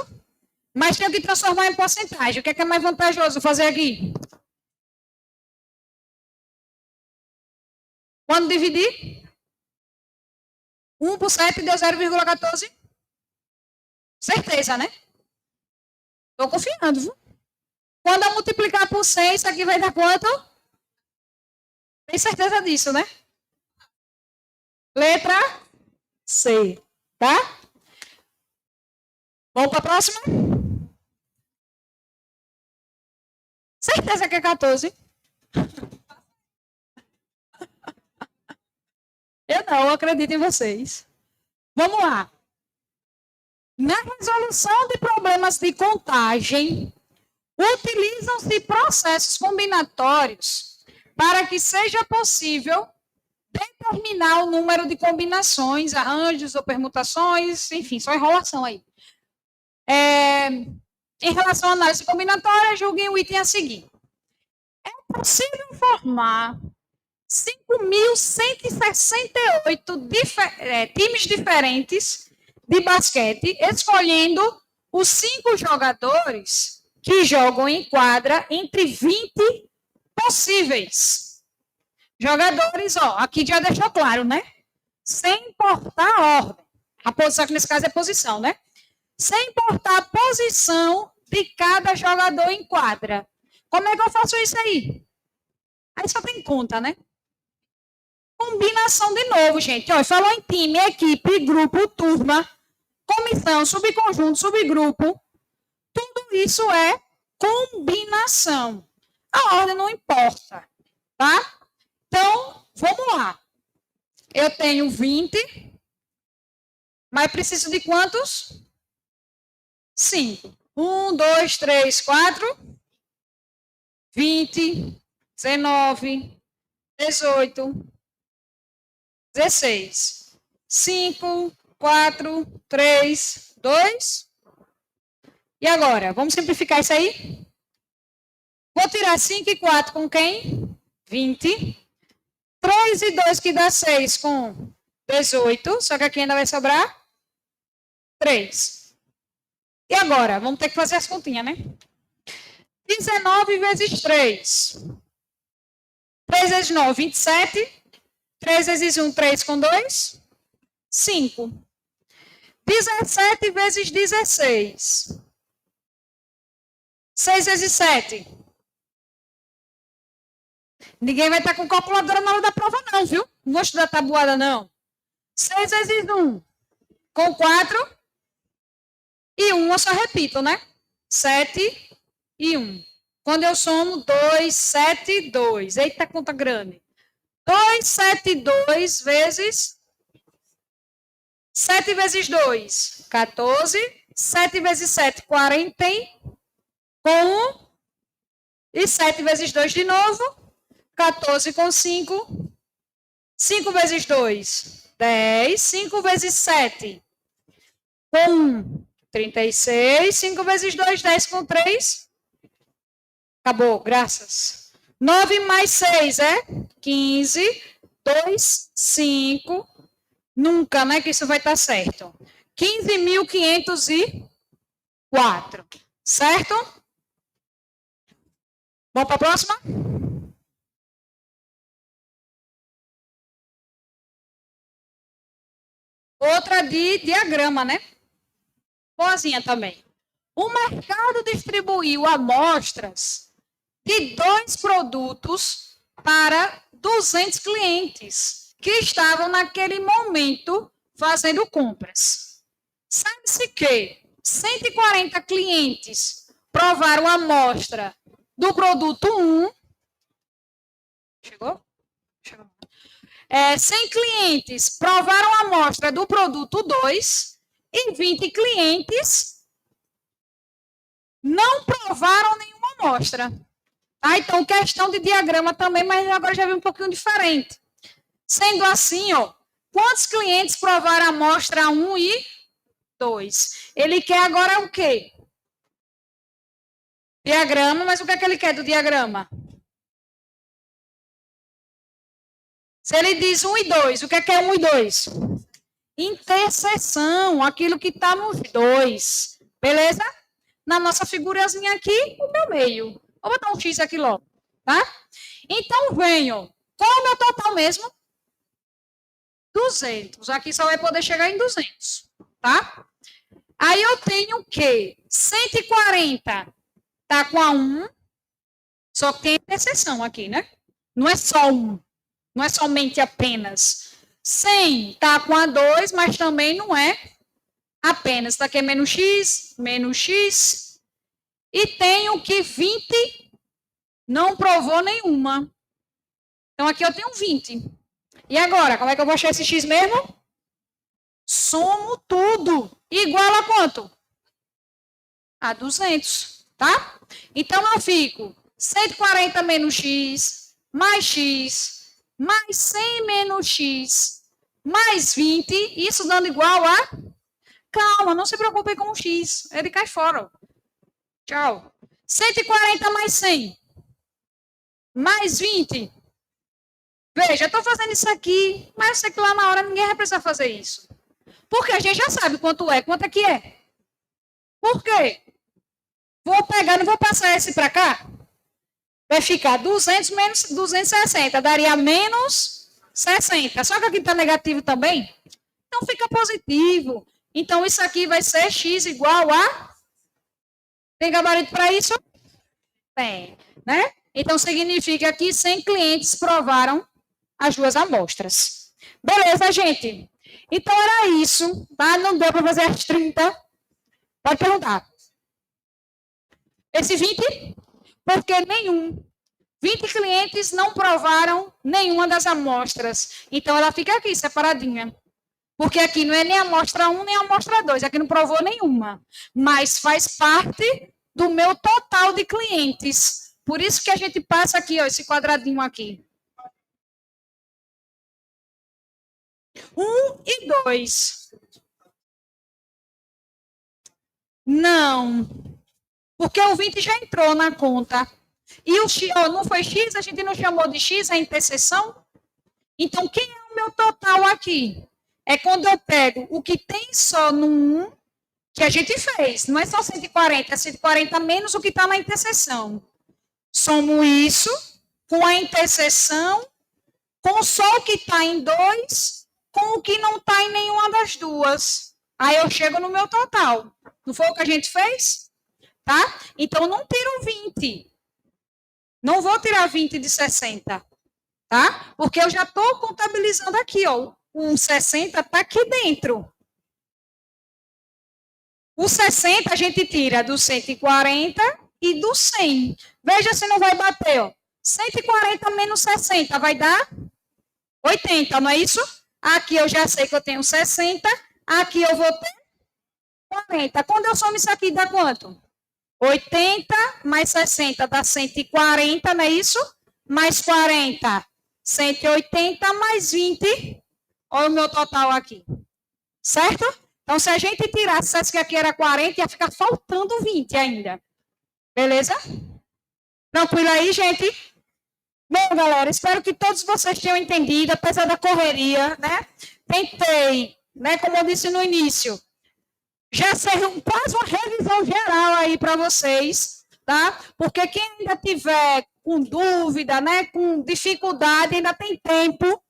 Mas tenho que transformar em porcentagem. O que é mais vantajoso fazer aqui? Quando dividir? 1 por 7 deu 0,14? Certeza, né? Estou confiando, viu? Quando eu multiplicar por 100, isso aqui vai dar quanto? Tem certeza disso, né? Letra C, tá? Vamos para a próxima? Certeza que é 14. Eu acredito em vocês. Vamos lá. Na resolução de problemas de contagem, utilizam-se processos combinatórios para que seja possível determinar o número de combinações, arranjos ou permutações, enfim, só enrolação aí. Em relação à análise combinatória, julguem o item a seguir. É possível formar 5.168 times diferentes de basquete, escolhendo os 5 jogadores que jogam em quadra entre 20 possíveis jogadores. Ó, aqui já deixou claro, né? Sem importar a ordem. A posição, que nesse caso é posição, né? Sem importar a posição de cada jogador em quadra. Como é que eu faço isso aí? Aí só tem conta, né? Combinação de novo, gente. Ó, falou em time, equipe, grupo, turma, comissão, subconjunto, subgrupo. Tudo isso é combinação. A ordem não importa, tá? Então, vamos lá. Eu tenho 20, mas preciso de quantos? 5. 1, 2, 3, 4, 20, 19, 18, 16. 5, 4, 3, 2. E agora? Vamos simplificar isso aí? Vou tirar 5 e 4 com quem? 20. 3 e 2 que dá 6 com 18. Só que aqui ainda vai sobrar 3. E agora? Vamos ter que fazer as continhas, né? 19 vezes 3. 3 vezes 9, 27. 3 vezes 1, 3 com 2. 5. 17 vezes 16. 6 vezes 7. Ninguém vai estar com calculadora na hora da prova, não, viu? Não vou estudar tabuada, não. 6 vezes 1. Com 4. E 1 eu só repito, né? 7 e 1. Quando eu somo 2, 7 e 2. Eita, conta grande. 2, 7 e 2 vezes 7 vezes 2, 14. 7 vezes 7, 40. Com 1. E 7 vezes 2 de novo. 14 com 5. 5 vezes 2, 10. 5 vezes 7, com 1, 36. 5 vezes 2, 10 com 3. Acabou, graças. 9 mais 6 é 15. 2, 5. Nunca, né, que isso vai estar certo. 15.504. Certo? Vamos para a próxima? Outra de diagrama, né? Boazinha também. O mercado distribuiu amostras de 2 produtos para 200 clientes que estavam naquele momento fazendo compras. Sabe-se que 140 clientes provaram a amostra do produto 1. Chegou? Chegou. 100 clientes provaram a amostra do produto 2 e 20 clientes não provaram nenhuma amostra. Tá? Então, questão de diagrama também, mas agora já vi um pouquinho diferente. Sendo assim, ó, quantos clientes provaram a amostra 1 e 2? Ele quer agora o quê? Diagrama, mas o que é que ele quer do diagrama? Se ele diz 1 e 2, o que é 1 e 2? Interseção, aquilo que está nos dois. Beleza? Na nossa figurazinha aqui, o meu meio. Vou botar um X aqui logo, tá? Então, venho. Qual é o meu total mesmo? 200. Aqui só vai poder chegar em 200, tá? Aí eu tenho o quê? 140 tá com a 1, só que tem interseção aqui, né? Não é só 1, não é somente apenas. 100 tá com a 2, mas também não é apenas. Tá aqui é menos x, e tenho que 20 não provou nenhuma. Então, aqui eu tenho 20. E agora, como é que eu vou achar esse x mesmo? Somo tudo. Igual a quanto? A 200, tá? Então, eu fico 140 menos x, mais 100 menos x, mais 20, isso dando igual a... Calma, não se preocupe com o x, ele cai fora. Tchau. 140 mais 100, mais 20. Veja, eu estou fazendo isso aqui, mas eu sei que lá na hora ninguém vai precisar fazer isso. Porque a gente já sabe quanto é que é. Por quê? Vou pegar, não vou passar esse para cá. Vai ficar 200 menos 260, daria menos 60. Só que aqui está negativo também. Então, fica positivo. Então, isso aqui vai ser x igual a... Tem gabarito para isso? Tem, né? Então, significa que 100 clientes provaram as duas amostras. Beleza, gente? Então, era isso, tá? Não deu para fazer as 30. Pode perguntar. Esse 20? Porque nenhum. 20 clientes não provaram nenhuma das amostras. Então, ela fica aqui, separadinha. Porque aqui não é nem a amostra 1, nem a amostra 2. Aqui não provou nenhuma. Mas faz parte do meu total de clientes. Por isso que a gente passa aqui, ó, esse quadradinho aqui. 1 e 2. Não. Porque o 20 já entrou na conta. E o X, ó, não foi X, a gente não chamou de X a interseção? Então, quem é o meu total aqui? É quando eu pego o que tem só no 1, que a gente fez. Não é só 140, é 140 menos o que está na interseção. Somo isso com a interseção, com só o que está em 2, com o que não está em nenhuma das duas. Aí eu chego no meu total. Não foi o que a gente fez? Tá? Então, não tiro 20. Não vou tirar 20 de 60. Tá? Porque eu já estou contabilizando aqui, ó. O 60 está aqui dentro. O 60 a gente tira do 140 e do 100. Veja se não vai bater, ó. 140 menos 60 vai dar 80, não é isso? Aqui eu já sei que eu tenho 60. Aqui eu vou ter 40. Quando eu somo isso aqui, dá quanto? 80 mais 60 dá 140, não é isso? Mais 40, 180 mais 20. Olha o meu total aqui. Certo? Então, se a gente tirasse, se que aqui era 40, ia ficar faltando 20 ainda. Beleza? Tranquilo aí, gente? Bom, galera, espero que todos vocês tenham entendido, apesar da correria, né? Tentei, né? Como eu disse no início, já ser quase uma revisão geral aí para vocês, tá? Porque quem ainda tiver com dúvida, né? Com dificuldade, ainda tem tempo